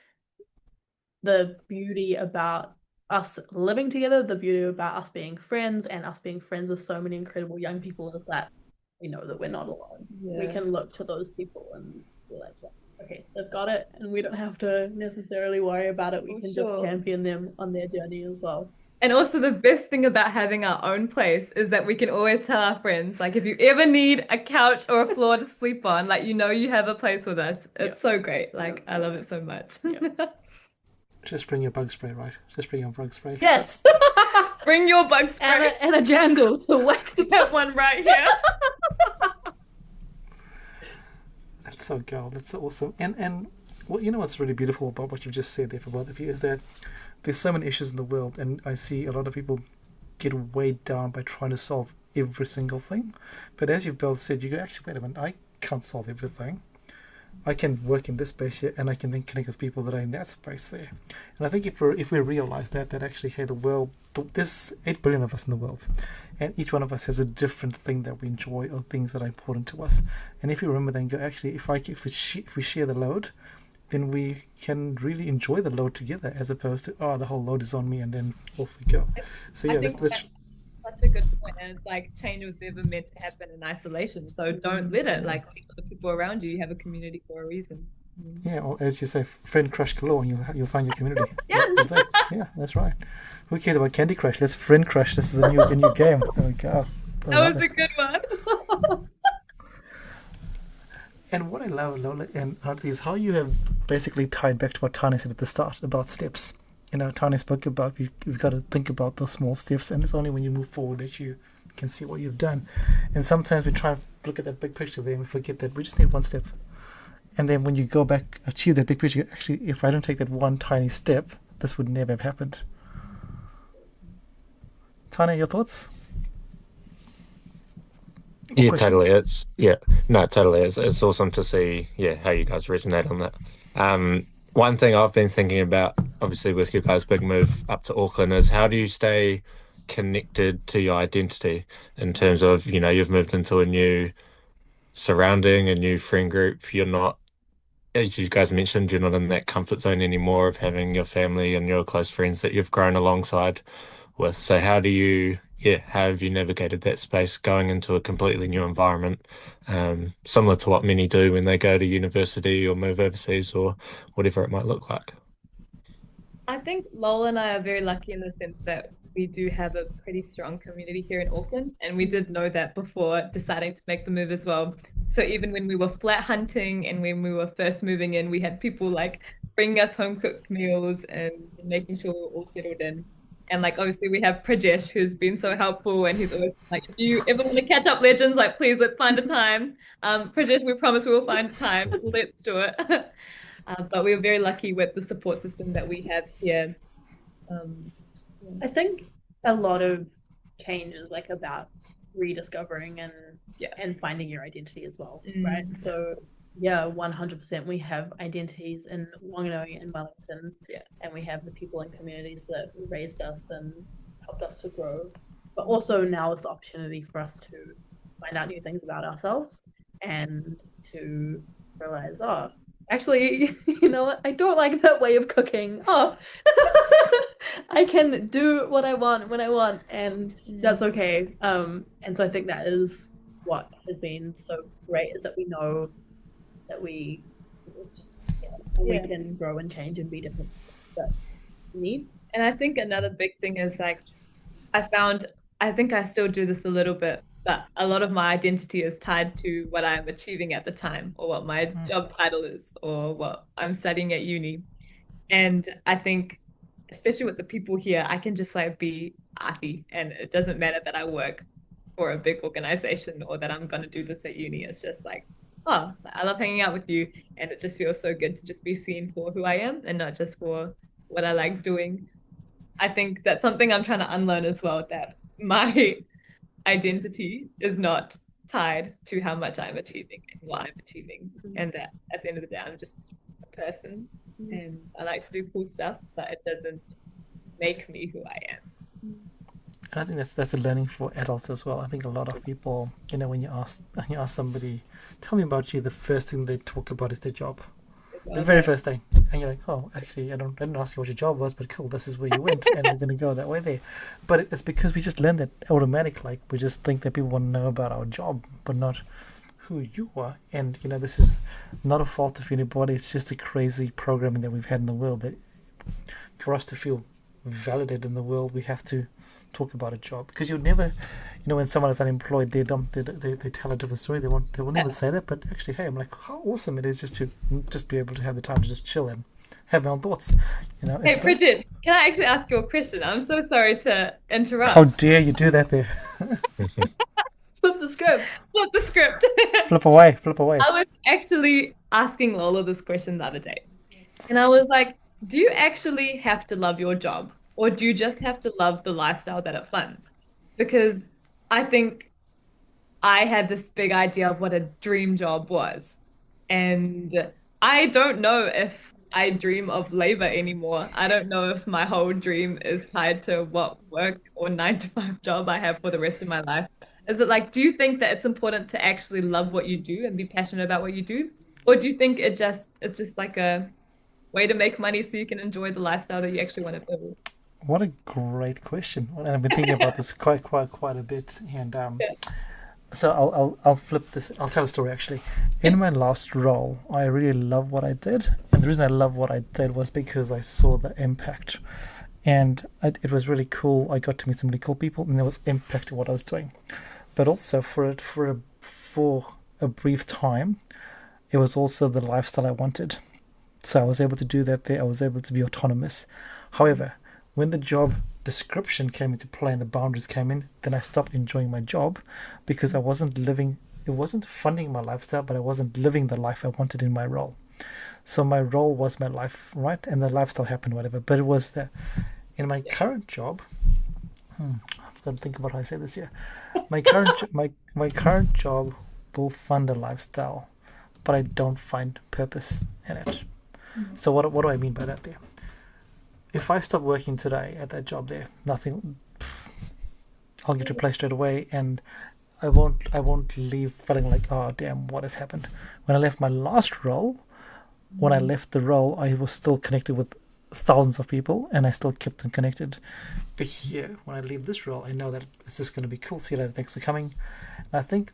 the beauty about us living together, the beauty about us being friends and us being friends with so many incredible young people is that we know that we're not alone. We can look to those people and be like, okay, they've got it, and we don't have to necessarily worry about it. We can just champion them on their journey as well. And also the best thing about having our own place is that we can always tell our friends, like, if you ever need a couch or a floor to sleep on, like, you know you have a place with us. It's so great. Like, I love it so much. Just bring your bug spray, right? Just bring your bug spray. Yes. Bring your bug spray. And a jangle to whack that one right here. That's so cool. That's so awesome. And well, you know what's really beautiful about what you just said there for both of you is that there's so many issues in the world, and I see a lot of people get weighed down by trying to solve every single thing. But as you've both said, you go, actually, wait a minute, I can't solve everything. I can work in this space here, and I can then connect with people that are in that space there. And I think if we realize that actually, hey, the world, there's 8 billion of us in the world, and each one of us has a different thing that we enjoy or things that are important to us. And if you remember, then go, actually, if we share the load, then we can really enjoy the load together, as opposed to, oh, the whole load is on me, and then off we go. So I yeah, think let's that's such a good point. And it's like change was never meant to happen in isolation. So don't let it. Like think of the people around you. You have a community for a reason. yeah, or as you say, friend crush galore, and you'll find your community. Yes. That's it. Yeah, that's right. Who cares about Candy Crush? Let's friend crush. This is a new game. There we go. I That love was it. a good one. And what I love, Lola and Aarthi, is how you have basically tied back to what Tane said at the start about steps. Tane spoke about you've got to think about those small steps, and it's only when you move forward that you can see what you've done. And sometimes we try and look at that big picture there and we forget that we just need one step. And then when you go back, achieve that big picture, actually, if I don't take that one tiny step, this would never have happened. Tane, your thoughts? Or Yeah, questions? totally. It's awesome to see, how you guys resonate on that. One thing I've been thinking about, obviously, with your guys' big move up to Auckland, is how do you stay connected to your identity in terms of, you've moved into a new surrounding, a new friend group. You're not, as you guys mentioned, you're not in that comfort zone anymore of having your family and your close friends that you've grown alongside with. So how have you navigated that space going into a completely new environment, similar to what many do when they go to university or move overseas or whatever it might look like? I think Lola and I are very lucky in the sense that we do have a pretty strong community here in Auckland, and we did know that before deciding to make the move as well. So even when we were flat hunting and when we were first moving in, we had people like bringing us home cooked meals and making sure we were all settled in. And like obviously we have Prajesh who's been so helpful, and he's always like, if you ever want to catch up legends, like please let's find a time. Prajesh, we promise we will find a time. Let's do it. But we were very lucky with the support system that we have here. I think a lot of change is like about rediscovering and finding your identity as well, right? So 100%. We have identities in Wanganui and Wellington, and we have the people and communities that raised us and helped us to grow. But also now is the opportunity for us to find out new things about ourselves and to realize, oh, actually, you know what? I don't like that way of cooking. Oh, I can do what I want when I want, and that's okay. And so I think that is what has been so great, is that we know that it's just we can grow and change and be different that we need. And I think another big thing is like I think I still do this a little bit, but a lot of my identity is tied to what I'm achieving at the time, or what my job title is, or what I'm studying at uni. And I think, especially with the people here, I can just like be Aarthi, and it doesn't matter that I work for a big organization or that I'm going to do this at uni. It's just like, oh, I love hanging out with you, and it just feels so good to just be seen for who I am and not just for what I like doing. I think that's something I'm trying to unlearn as well, that my identity is not tied to how much I'm achieving and what I'm achieving, and that at the end of the day I'm just a person, and I like to do cool stuff, but it doesn't make me who I am. And I think that's a learning for adults as well. I think a lot of people, when you ask somebody, tell me about you, the first thing they talk about is their job. The very first thing. And you're like, oh, actually, I didn't ask you what your job was, but cool, this is where you went, and we're going to go that way there. But it's because we just learned that automatic. Like, we just think that people want to know about our job, but not who you are. And, this is not a fault of anybody. It's just a crazy programming that we've had in the world, that for us to feel validated in the world, we have to talk about a job. Because you'll never, when someone is unemployed, they tell a different story. They will never say that. But actually, hey, I'm like, how awesome it is just to be able to have the time to just chill and have my own thoughts. Hey, Bridget, can I actually ask you a question? I'm so sorry to interrupt. How dare you do that there? Flip the script. Flip the script. Flip away. I was actually asking Lola this question the other day, and I was like, do you actually have to love your job, or do you just have to love the lifestyle that it funds? Because I think I had this big idea of what a dream job was, and I don't know if I dream of labor anymore. I don't know if my whole dream is tied to what work or 9-to-5 job I have for the rest of my life. Is it like, do you think that it's important to actually love what you do and be passionate about what you do? Or do you think it's just like a way to make money so you can enjoy the lifestyle that you actually want to build? What a great question. And I've been thinking about this quite a bit. And Yeah. so I'll flip this. I'll tell a story actually. In my last role, I really love what I did, and the reason I love what I did was because I saw the impact, and it was really cool. I got to meet some really cool people, and there was impact to what I was doing. But also for a brief time, it was also the lifestyle I wanted. So I was able to do that there. I was able to be autonomous. However, when the job description came into play and the boundaries came in, then I stopped enjoying my job because I wasn't living, it wasn't funding my lifestyle, but I wasn't living the life I wanted in my role. So my role was my life, right? And the lifestyle happened, whatever. But it was in my current job, I've got to think about how I say this here. My current job will fund a lifestyle, but I don't find purpose in it. So what do I mean by that there? If I stop working today at that job there, nothing, I'll get replaced straight away, and I won't leave feeling like, oh damn, what has happened. When I left my last role, when I left the role, I was still connected with thousands of people, and I still kept them connected. But here, when I leave this role, I know that it's just going to be cool. See you later. Thanks for coming. And I think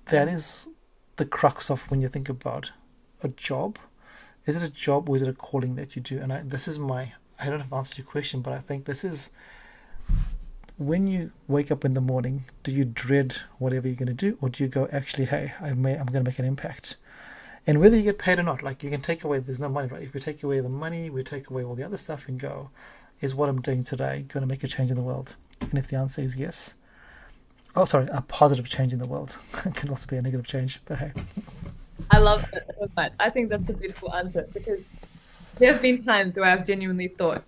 that is the crux of when you think about a job. Is it a job or is it a calling that you do? And I don't have answered your question, but I think this is when you wake up in the morning, do you dread whatever you're going to do, or do you go, actually, hey, I'm going to make an impact? And whether you get paid or not, like you can take away, there's no money, right? If we take away the money, we take away all the other stuff and go, is what I'm doing today going to make a change in the world? And if the answer is yes, oh, sorry, a positive change in the world. It can also be a negative change, but hey. I love that so much. I think that's a beautiful answer because there have been times where I've genuinely thought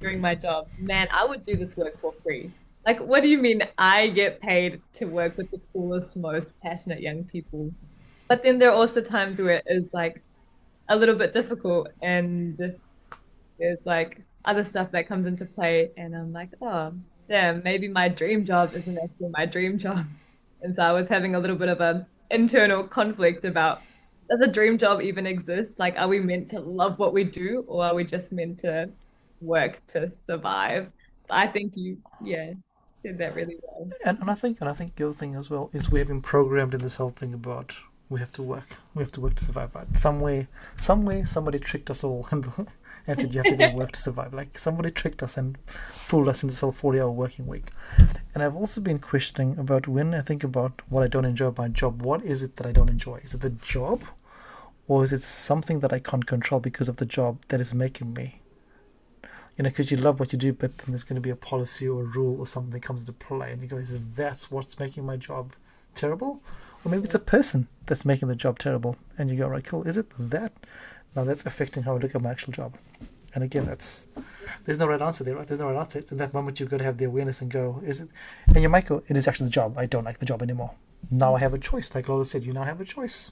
during my job, man, I would do this work for free. Like, what do you mean I get paid to work with the coolest, most passionate young people? But then there are also times where it is like a little bit difficult and there's like other stuff that comes into play. And I'm like, oh, damn, maybe my dream job isn't actually my dream job. And so I was having a little bit of an internal conflict about does a dream job even exist? Like, are we meant to love what we do or are we just meant to work to survive? I think yeah, said that really well. And I think the other thing as well is we have been programmed in this whole thing about we have to work to survive. Right? Somewhere, somebody tricked us all and said you have to go work to survive. Like somebody tricked us and fooled us into this whole 40-hour working week. And I've also been questioning about when I think about what I don't enjoy about my job. What is it that I don't enjoy? Is it the job, or is it something that I can't control because of the job that is making me? Because you love what you do, but then there's going to be a policy or a rule or something that comes into play, and you go, "Is that what's making my job terrible?" Or maybe it's a person that's making the job terrible, and you go, "Right, cool. Is it that?" Now that's affecting how I look at my actual job. And again, there's no right answer there, right? There's no right answer. It's in that moment you've got to have the awareness and go, "Is it?" And you might go, "It is actually the job. I don't like the job anymore. Now I have a choice." Like Lola said, you now have a choice.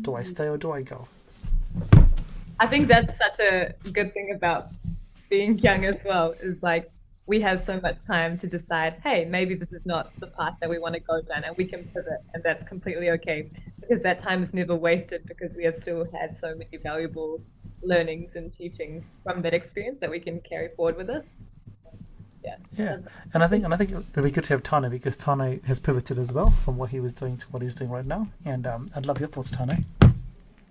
Do I stay or do I go? I think that's such a good thing about being young as well, is like we have so much time to decide, hey, maybe this is not the path that we want to go down and we can pivot and that's completely okay because that time is never wasted because we have still had so many valuable learnings and teachings from that experience that we can carry forward with us. Yeah. Yeah, and I think it'll be good to have Tane because Tane has pivoted as well from what he was doing to what he's doing right now. And I'd love your thoughts, Tane.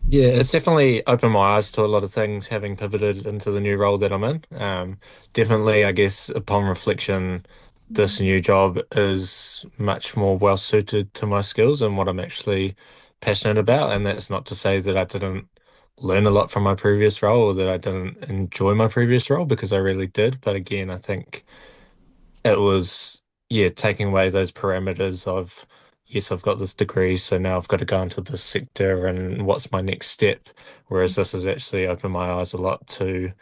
Yeah, it's definitely opened my eyes to a lot of things having pivoted into the new role that I'm in. Definitely, I guess, upon reflection, this new job is much more well suited to my skills and what I'm actually passionate about. And that's not to say that I didn't learn a lot from my previous role or that I didn't enjoy my previous role because I really did. But again, I think it was, yeah, taking away those parameters of, yes, I've got this degree, so now I've got to go into this sector and what's my next step. Whereas this has actually opened my eyes a lot to,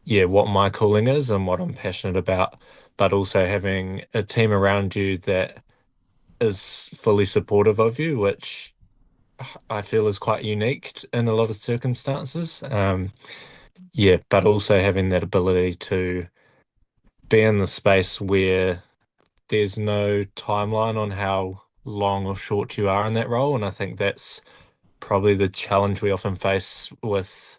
yeah, what my calling is and what I'm passionate about, but also having a team around you that is fully supportive of you, which I feel is quite unique in a lot of circumstances. Yeah, but also having that ability to be in the space where there's no timeline on how long or short you are in that role. And I think that's probably the challenge we often face with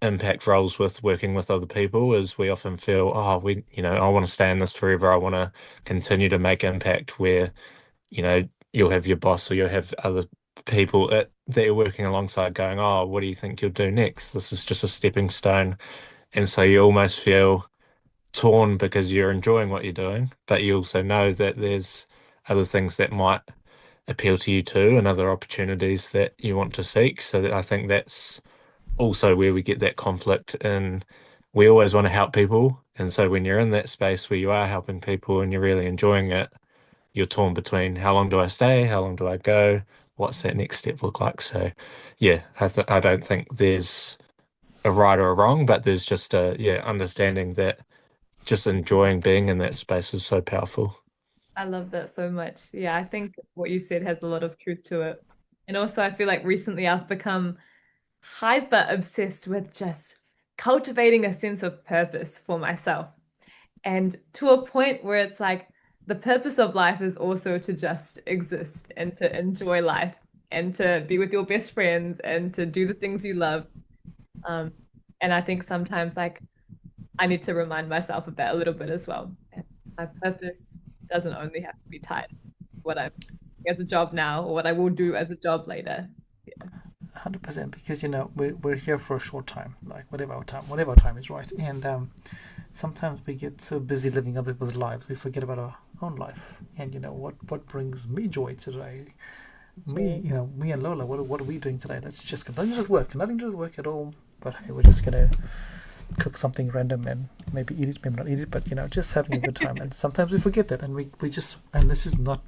impact roles with working with other people is we often feel, oh, I want to stay in this forever. I want to continue to make impact where, you'll have your boss or you'll have other people that you're working alongside going, oh, what do you think you'll do next? This is just a stepping stone. And so you almost feel torn because you're enjoying what you're doing, but you also know that there's other things that might appeal to you too and other opportunities that you want to seek. So that I think that's also where we get that conflict and we always want to help people. And so when you're in that space where you are helping people and you're really enjoying it, you're torn between how long do I stay? How long do I go? What's that next step look like? So yeah, I don't think there's a right or a wrong, but there's just understanding that just enjoying being in that space is so powerful. I love that so much. Yeah, I think what you said has a lot of truth to it. And also, I feel like recently I've become hyper obsessed with just cultivating a sense of purpose for myself. And to a point where it's like the purpose of life is also to just exist and to enjoy life and to be with your best friends and to do the things you love. Um, and I think sometimes like I need to remind myself of that a little bit as well. My purpose doesn't only have to be tied to what I'm doing as a job now or what I will do as a job later. Yeah. 100%, because we're here for a short time, like whatever time is right, and sometimes we get so busy living other people's lives we forget about our own life. And what brings me joy today, me and Lola, what are we doing today? Let's just nothing to work at all, but hey, we're just gonna cook something random and maybe eat it, maybe not eat it, but just having a good time. And sometimes we forget that, and we just, and this is not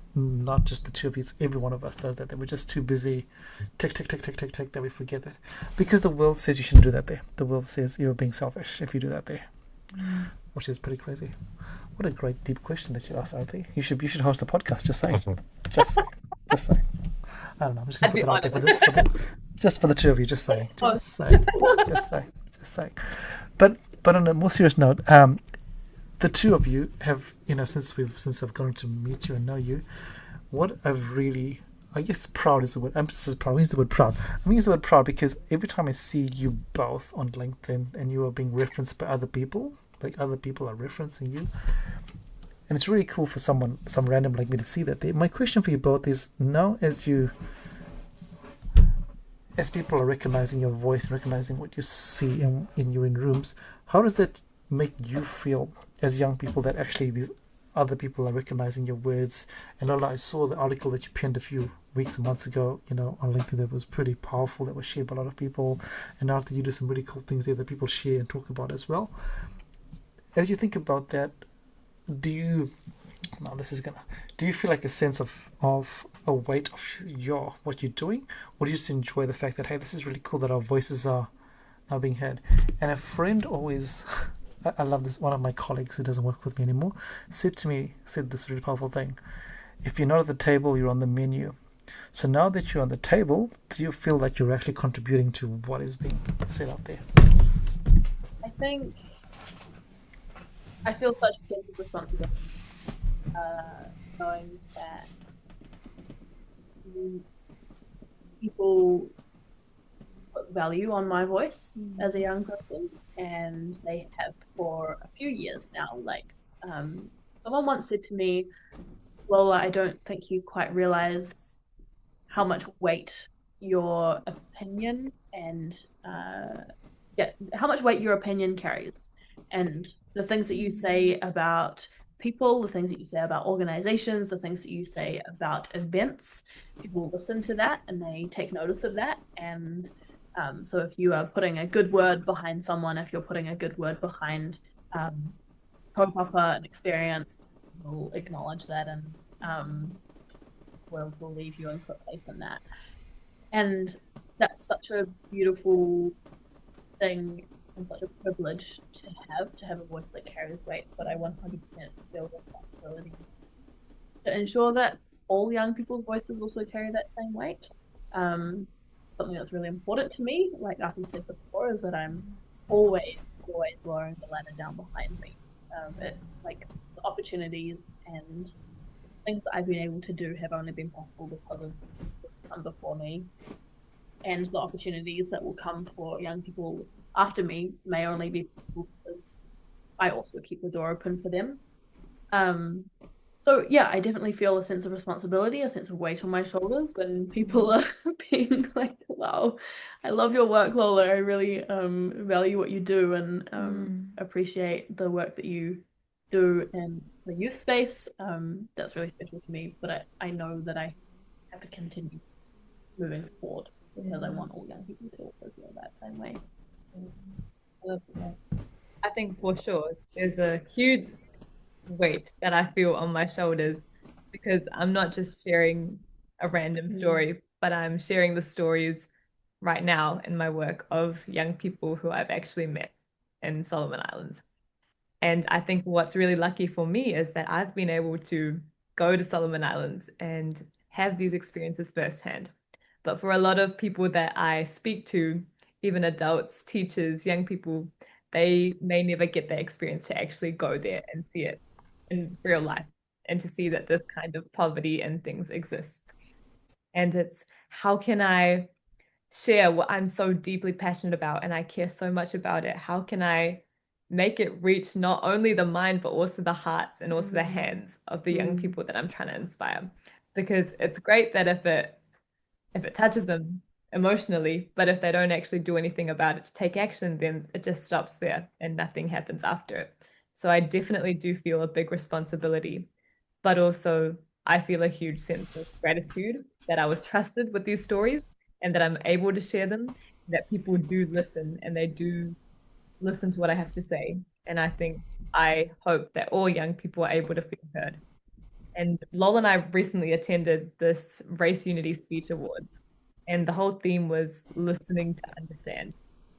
just the two of you, it's every one of us does that we're just too busy tick that we forget that, because the world says you shouldn't do that there. The world says you're being selfish if you do that there, which is pretty crazy. What a great deep question that you asked, Aarthi. You should host a podcast. Just saying. just saying. I don't know, I'm just gonna put that out there just for the two of you. Just saying. But on a more serious note, the two of you have, since I've gotten to meet you and know you, what I've really, I guess proud is the word. Emphasis is proud. I use the word proud. I use the word proud because every time I see you both on LinkedIn and you are being referenced by other people, like other people are referencing you, and it's really cool for some random like me to see that. My question for you both is, now as people are recognizing your voice and recognizing what you see in rooms, how does that make you feel as young people that actually these other people are recognizing your words? And Lola, I saw the article that you penned a few weeks and months ago, on LinkedIn, that was pretty powerful, that was shared by a lot of people. And Aarthi, you do some really cool things there that people share and talk about as well. As you think about that, do you feel like a sense of a weight of what you're doing, or do you just enjoy the fact that, hey, this is really cool that our voices are now being heard? And a friend always, I love this, one of my colleagues who doesn't work with me anymore said this really powerful thing: if you're not at the table, you're on the menu. So now that you're on the table, do you feel like you're actually contributing to what is being said out there? I think I feel such a sense of responsibility, knowing that people put value on my voice as a young person, and they have for a few years now. Like, someone once said to me, Lola, I don't think you quite realize how much weight your opinion and how much weight your opinion carries, and the things that you say about people, the things that you say about organizations, the things that you say about events, people listen to that and they take notice of that. And so if you are putting a good word behind someone, if you're putting a good word behind kaupapa and experience, we'll acknowledge that, and we'll leave you and put faith in that. And that's such a beautiful thing and such a privilege to have a voice that carries weight. But I 100% feel responsibility to ensure that all young people's voices also carry that same weight. Something that's really important to me, like Aarthi said before, is that I'm always lowering the ladder down behind me. Like the opportunities and things that I've been able to do have only been possible because of what's come before me, and the opportunities that will come for young people after me may only be people because I also keep the door open for them. So yeah, I definitely feel a sense of responsibility, a sense of weight on my shoulders when people are being like, wow, I love your work, Lola. I really value what you do and appreciate the work that you do in the youth space. That's really special to me, but I know that I have to continue moving forward because I want all young people to also feel that same way. I think for sure there's a huge weight that I feel on my shoulders because I'm not just sharing a random story, but I'm sharing the stories right now in my work of young people who I've actually met in Solomon Islands. And I think what's really lucky for me is that I've been able to go to Solomon Islands and have these experiences firsthand. But for a lot of people that I speak to, even adults, teachers, young people, they may never get that experience to actually go there and see it in real life and to see that this kind of poverty and things exist. And it's how can I share what I'm so deeply passionate about and I care so much about it? How can I make it reach not only the mind, but also the hearts and also the hands of the young people that I'm trying to inspire? Because it's great that if it touches them emotionally, but if they don't actually do anything about it to take action, then it just stops there and nothing happens after it. So I definitely do feel a big responsibility, but also I feel a huge sense of gratitude that I was trusted with these stories and that I'm able to share them, that people do listen and they do listen to what I have to say. And I hope that all young people are able to feel heard. And Lola and I recently attended this Race Unity Speech Awards, and the whole theme was listening to understand.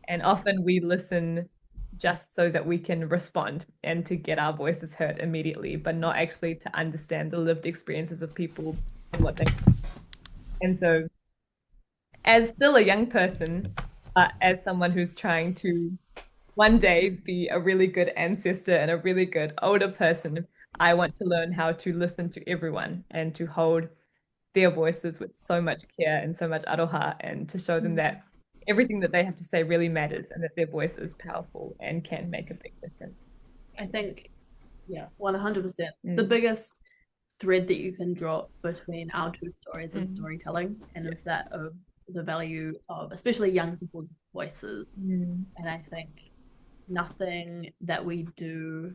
And often we listen just so that we can respond and to get our voices heard immediately, but not actually to understand the lived experiences of people and what they. And so, as still a young person, as someone who's trying to one day be a really good ancestor and a really good older person, I want to learn how to listen to everyone and to hold their voices with so much care and so much aroha and to show them that everything that they have to say really matters and that their voice is powerful and can make a big difference. I think, 100%. The biggest thread that you can draw between our two stories and storytelling, and it's that of the value of especially young people's voices. And I think nothing that we do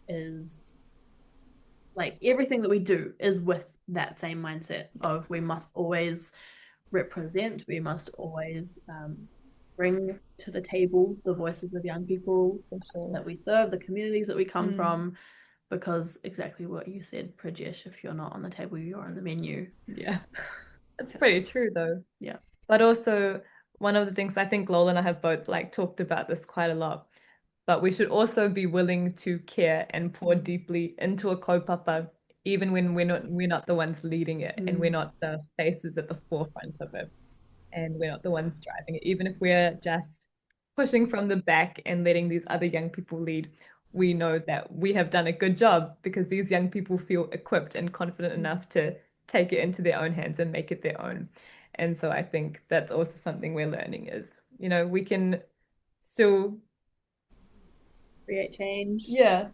is like everything that we do is with that same mindset of we must always represent, we must always bring to the table the voices of young people that we serve, the communities that we come from, because exactly what you said, Prajesh, if you're not on the table, you're on the menu. Yeah, that's pretty true though. Yeah. But also one of the things I think Lola and I have both like talked about this quite a lot, but we should also be willing to care and pour deeply into a kaupapa, even when we're not the ones leading it and we're not the faces at the forefront of it and we're not the ones driving it. Even if we're just pushing from the back and letting these other young people lead, we know that we have done a good job because these young people feel equipped and confident enough to take it into their own hands and make it their own. And so I think that's also something we're learning is, we can still create change. Yeah.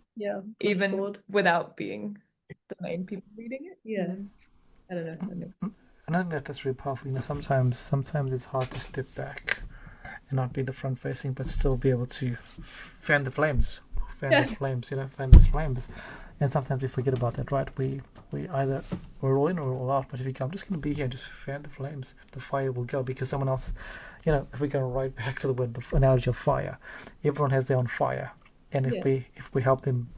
Even forward. Without being the main people leading it. Yeah. I don't know. And I think that's really powerful. Sometimes it's hard to step back and not be the front facing, but still be able to fan the flames. Fan those flames. And sometimes we forget about that, right? We either we're all in or we're all out, but if we go, I'm just going to be here and just fan the flames, the fire will go because someone else, if we go right back to the analogy of fire, everyone has their own fire. And if we help them,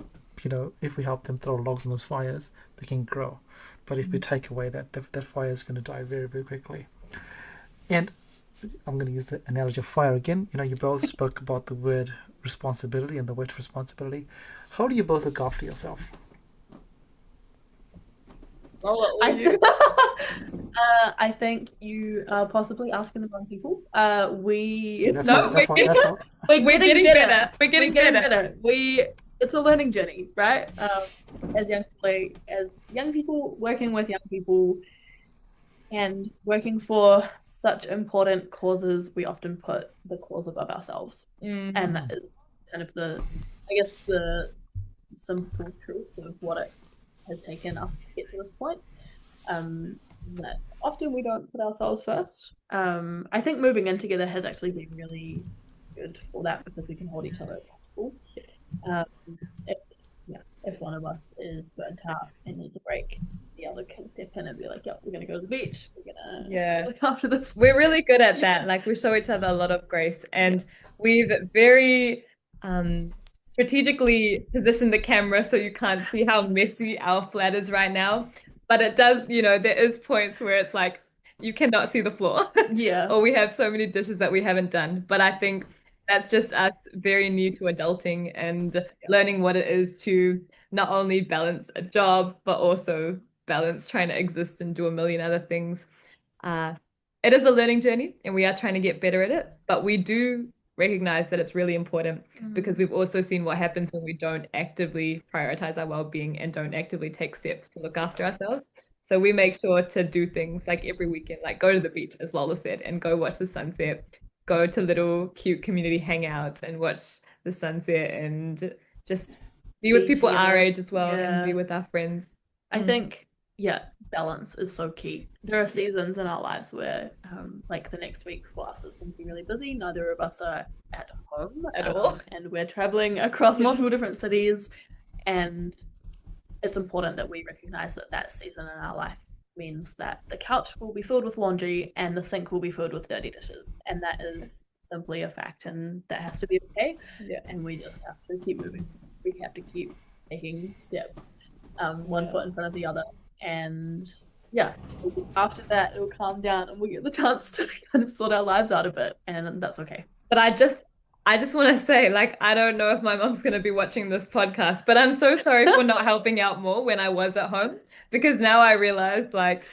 if we help them throw logs on those fires, they can grow. But if we take away that fire is going to die very, very quickly. And I'm going to use the analogy of fire again. You both spoke about the word responsibility and the word responsibility. How do you both look after yourself? I think you are possibly asking the wrong people. We're getting better. We're getting better. It's a learning journey, right? As young people working with young people, And working for such important causes, we often put the cause above ourselves. And that is kind of the simple truth of what it has taken us to get to this point. That often we don't put ourselves first. I think moving in together has actually been really good for that because we can hold each other accountable. If one of us is burnt out and needs a break, the other can step in and be like, "Yep, we're gonna go to the beach. We're gonna look after this." We're really good at that. Like we show each other a lot of grace, and we've very strategically positioned the camera so you can't see how messy our flat is right now. But it does, there is points where it's like you cannot see the floor. Yeah. Or we have so many dishes that we haven't done. But I think that's just us very new to adulting and learning what it is to not only balance a job, but also balance trying to exist and do a million other things. It is a learning journey and we are trying to get better at it, but we do recognize that it's really important because we've also seen what happens when we don't actively prioritize our well-being and don't actively take steps to look after ourselves. So we make sure to do things like every weekend, like go to the beach, as Lola said, and go watch the sunset, go to little cute community hangouts and watch the sunset and just be with people our age as well and be with our friends. I think, balance is so key. There are seasons in our lives where, like the next week for us is going to be really busy. Neither of us are at home at all. And we're traveling across multiple different cities. And it's important that we recognize that season in our life means that the couch will be filled with laundry and the sink will be filled with dirty dishes. And that is simply a fact and that has to be okay. Yeah. And we just have to keep moving. We have to keep taking steps, one foot in front of the other. And after that, it'll calm down and we'll get the chance to kind of sort our lives out a bit. And that's okay. But I just want to say, like, I don't know if my mom's going to be watching this podcast, but I'm so sorry for not helping out more when I was at home, because now I realize, like,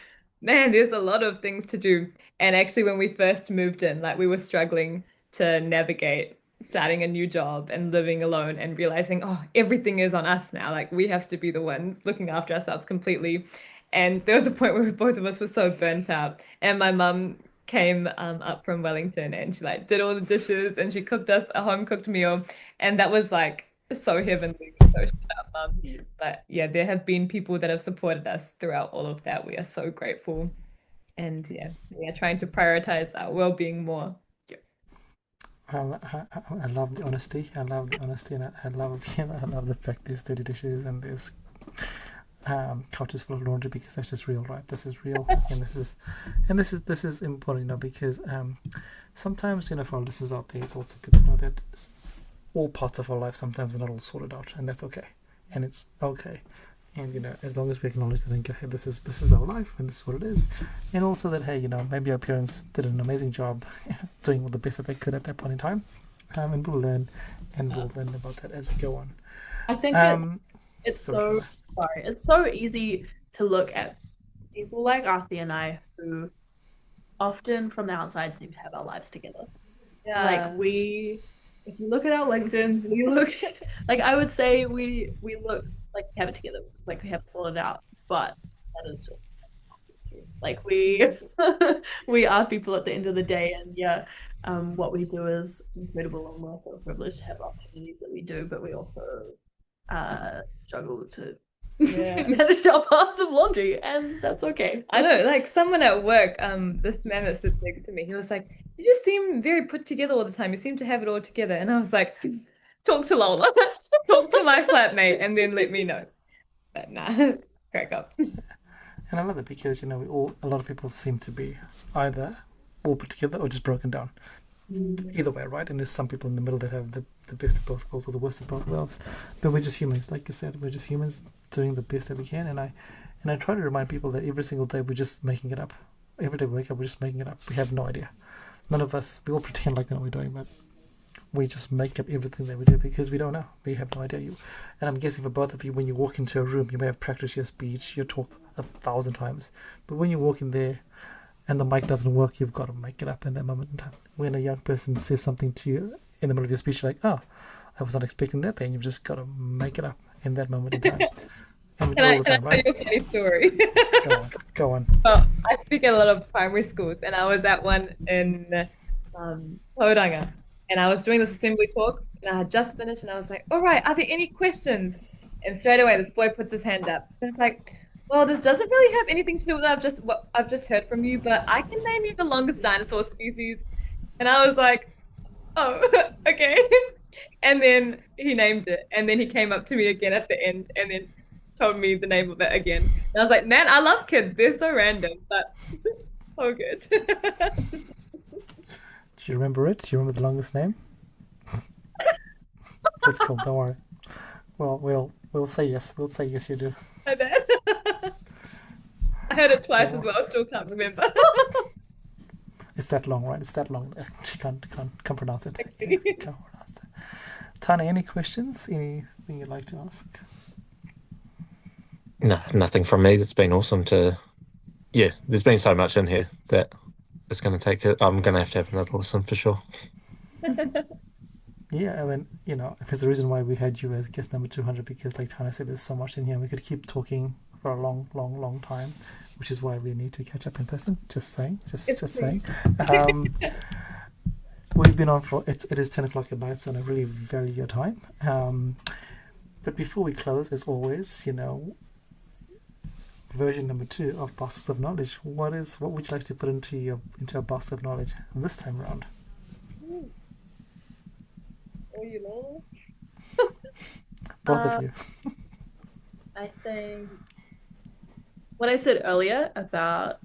man, there's a lot of things to do. And actually, when we first moved in, like, we were struggling to navigate starting a new job and living alone and realizing, oh, everything is on us now. Like, we have to be the ones looking after ourselves completely. And there was a point where both of us were so burnt out. And my mum came up from Wellington and she like did all the dishes and she cooked us a home cooked meal, and that was like so heavenly. So shut up, Mum. But yeah, there have been people that have supported us throughout all of that. We are so grateful, and we are trying to prioritize our well-being more. I love the honesty. I love the honesty, and I love the fact there's dirty dishes and there's couches full of laundry, because that's just real, right? This is real, and this is important, because sometimes, for our listeners out there, it's also good to know that all parts of our life sometimes are not all sorted out, and that's okay, and it's okay, and as long as we acknowledge that and go, hey, this is our life, and this is what it is, and also that, hey, maybe our parents did an amazing job doing the best that they could at that point in time, and we'll learn about that as we go on. I think it's so easy to look at people like Aarthi and I, who often from the outside seem to have our lives together. Yeah. Like if you look at our LinkedIns, we look like, I would say we look like we have it together, like we have it sorted out, but that is just like we are people at the end of the day, and what we do is incredible, and we're so privileged to have opportunities that we do, but we also struggle to manage our piles of laundry, and that's okay. I know, like someone at work, this man that sits next to me, he was like, you just seem very put together all the time. You seem to have it all together. And I was like, talk to Lola, talk to my flatmate, and then let me know. But nah, crack up. And I love it because, a lot of people seem to be either all put together or just broken down. Either way, right? And there's some people in the middle that have the best of both worlds or the worst of both worlds. But we're just humans, like you said. We're just humans doing the best that we can. And I try to remind people that every single day we're just making it up. Every day we wake up, we're just making it up. We have no idea. None of us, we all pretend like we know what we're doing, but we just make up everything that we do because we don't know. We have no idea. And I'm guessing for both of you, when you walk into a room, you may have practiced your speech, your talk 1,000 times. But when you walk in there and the mic doesn't work, you've got to make it up in that moment in time. When a young person says something to you in the middle of your speech, you're like, oh, I was not expecting that, then you've just got to make it up in that moment in time. And we do it all the Can time, I right? tell you a funny story? Go on. Well, I speak at a lot of primary schools, and I was at one in Tauranga, and I was doing this assembly talk, and I had just finished, and I was like, "All right, are there any questions?" And straight away, this boy puts his hand up, and it's like, "Well, this doesn't really have anything to do with what I've just heard from you, but I can name you the longest dinosaur species." And I was like, "Oh, okay." And then he named it, and then he came up to me again at the end, and then told me the name of it again. And I was like, man, I love kids. They're so random, but so good. Do you remember it? Do you remember the longest name? That's cool. Don't worry. Well, we'll say yes. We'll say yes. You do. I did. I heard it twice as well. Still can't remember. It's that long, right? It's that long. She can't pronounce it. Yeah, can't pronounce it. Tani, any questions? Anything you'd like to ask? No, nothing from me. It's been awesome to, yeah, there's been so much in here that it's going to take it. I'm going to have another listen for sure. Yeah, I mean, there's a reason why we had you as guest number 200 because, like Tana said, there's so much in here. We could keep talking for a long, long, long time, which is why we need to catch up in person. Just saying, just saying. We've been on for it is 10 o'clock at night, so I really value your time. But before we close, as always, version number 2 of Baskets of Knowledge. What would you like to put into a basket of knowledge this time around? Oh, you know. Both of you. I think what I said earlier about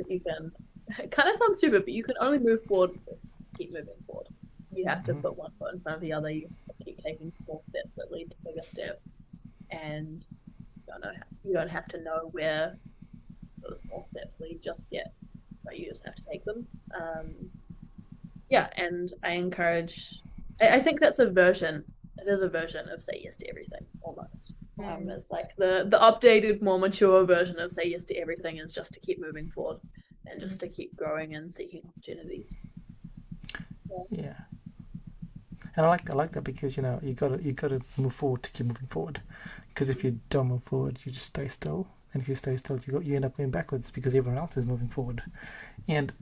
you can, it kind of sounds stupid, but you can only move forward if you keep moving forward. You have to put one foot in front of the other. You have to keep taking small steps that lead to bigger steps, and you don't have to know where those small steps lead just yet, but you just have to take them. And I encourage. I think that's a version. It is a version of say yes to everything, almost. It's like the updated, more mature version of say yes to everything is just to keep moving forward and just to keep growing and seeking opportunities. Yeah. And I like that because you gotta move forward to keep moving forward. Because if you don't move forward, you just stay still, and if you stay still, you end up going backwards because everyone else is moving forward. And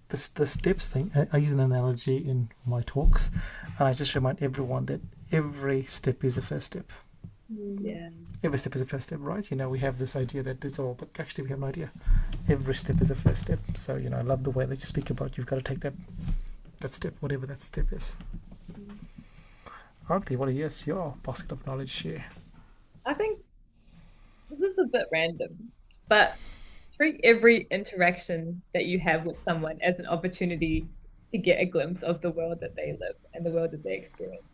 the steps thing, I use an analogy in my talks, and I just remind everyone that every step is a first step. Yeah. Every step is a first step, right? We have this idea that it's all, but actually we have no idea. Every step is a first step. So I love the way that you speak about you've got to take that step, whatever that step is. Aarthi, what is your basket of knowledge share? I think this is a bit random, but treat every interaction that you have with someone as an opportunity to get a glimpse of the world that they live and the world that they experience.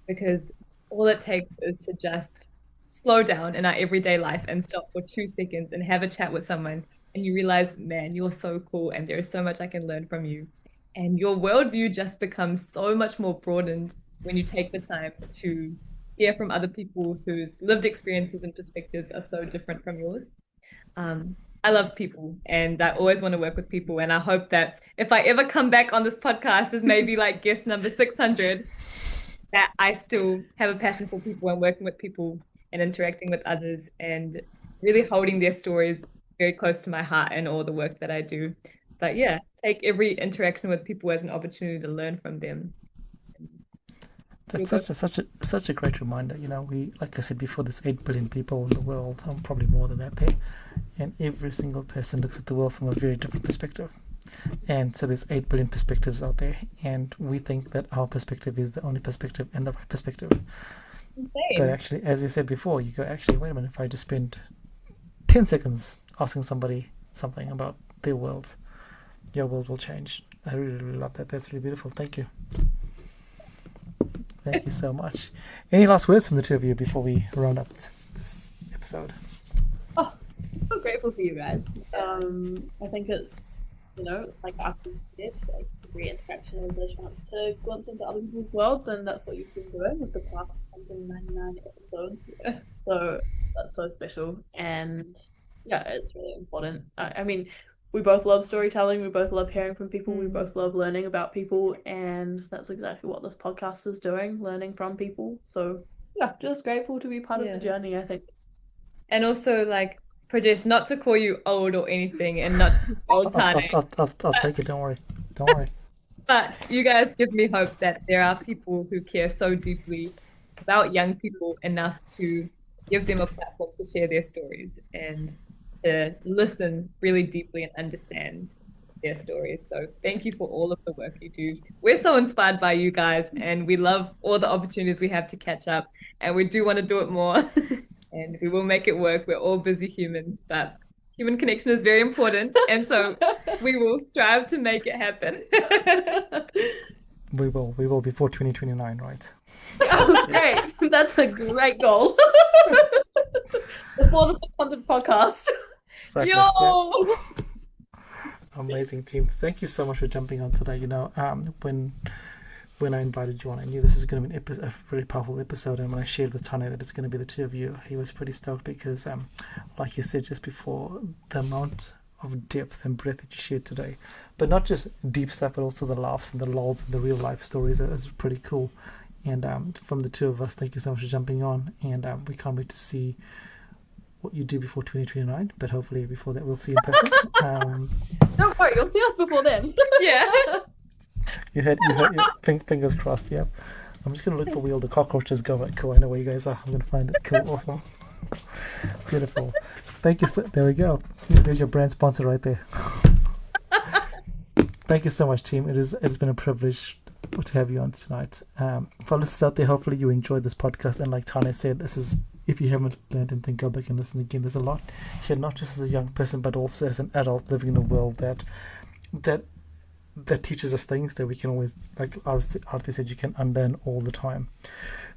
Because all it takes is to just slow down in our everyday life and stop for 2 seconds and have a chat with someone, and you realize, man, you're so cool and there's so much I can learn from you. And your worldview just becomes so much more broadened when you take the time to hear from other people whose lived experiences and perspectives are so different from yours. I love people and I always want to work with people. And I hope that if I ever come back on this podcast as maybe like guest number 600, that I still have a passion for people and working with people and interacting with others and really holding their stories very close to my heart and all the work that I do. But yeah, take every interaction with people as an opportunity to learn from them. That's such a great reminder. We, like I said before, there's 8 billion people in the world, probably more than that there, and every single person looks at the world from a very different perspective. And so there's 8 billion perspectives out there, and we think that our perspective is the only perspective and the right perspective. Insane. But actually, as you said before, you go, actually, wait a minute, if I just spend 10 seconds asking somebody something about their world, your world will change. I really, really love that. That's really beautiful. Thank you. Thank you so much. Any last words from the two of you before we round up this episode? Oh, so grateful for you guys. I think it's, like after this, like every interaction is a chance to glimpse into other people's worlds, and that's what you've been doing with the past 199 episodes. So that's so special, and yeah, it's really important. I mean, we both love storytelling, we both love hearing from people, we both love learning about people, and that's exactly what this podcast is doing, learning from people. So yeah, just grateful to be part of the journey, I think. And also, like, Pradesh, not to call you old or anything, and not to old Tane, I'll take it. Don't worry. Don't worry. but you guys give me hope that there are people who care so deeply about young people enough to give them a platform to share their stories and to listen really deeply and understand their stories. So thank you for all of the work you do. We're so inspired by you guys, and we love all the opportunities we have to catch up, and we do want to do it more. And we will make it work. We're all busy humans, but human connection is very important, and so we will strive to make it happen. We will before 2029, right? Oh, great. That's a great goal. Before the 500 podcast. Exactly. Yo! Yeah. Amazing team. Thank you so much for jumping on today. When I invited you on, I knew this was going to be a very powerful episode, and when I shared with Tane that it's going to be the two of you, he was pretty stoked because, like you said just before, the amount of depth and breadth that you shared today, but not just deep stuff, but also the laughs and the lulls and the real life stories is pretty cool. And from the two of us, thank you so much for jumping on, and we can't wait to see what you do before 2029, but hopefully before that we'll see you in person. Don't worry, you'll see us before then. Yeah. You heard fingers crossed. Yeah, I'm just gonna look for where all the cockroaches go. Right, cool. I know where you guys are. I'm gonna find it. Cool. Awesome. Beautiful. Thank you. There we go. There's your brand sponsor right there. Thank you so much, team. It's been a privilege to have you on tonight. For listeners out there, hopefully you enjoyed this podcast. And like Tane said, this is, if you haven't learned anything, go back and listen again. There's a lot here, not just as a young person, but also as an adult living in a world that teaches us things that we can always, like Aarthi said, you can unlearn all the time.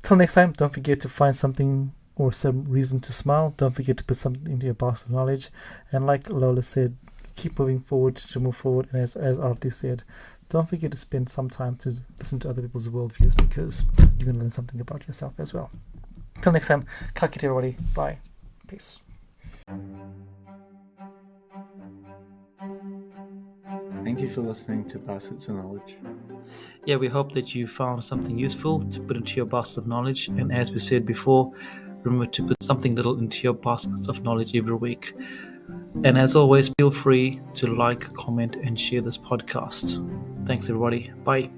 Till next time, don't forget to find something or some reason to smile. Don't forget to put something into your basket of knowledge. And like Lola said, keep moving forward to move forward. And as Aarthi said, don't forget to spend some time to listen to other people's worldviews, because you're going to learn something about yourself as well. Till next time, ka kite everybody. Bye. Peace. Thank you for listening to Baskets of Knowledge. Yeah, we hope that you found something useful to put into your basket of knowledge. And as we said before, remember to put something little into your baskets of knowledge every week. And as always, feel free to like, comment, and share this podcast. Thanks, everybody. Bye.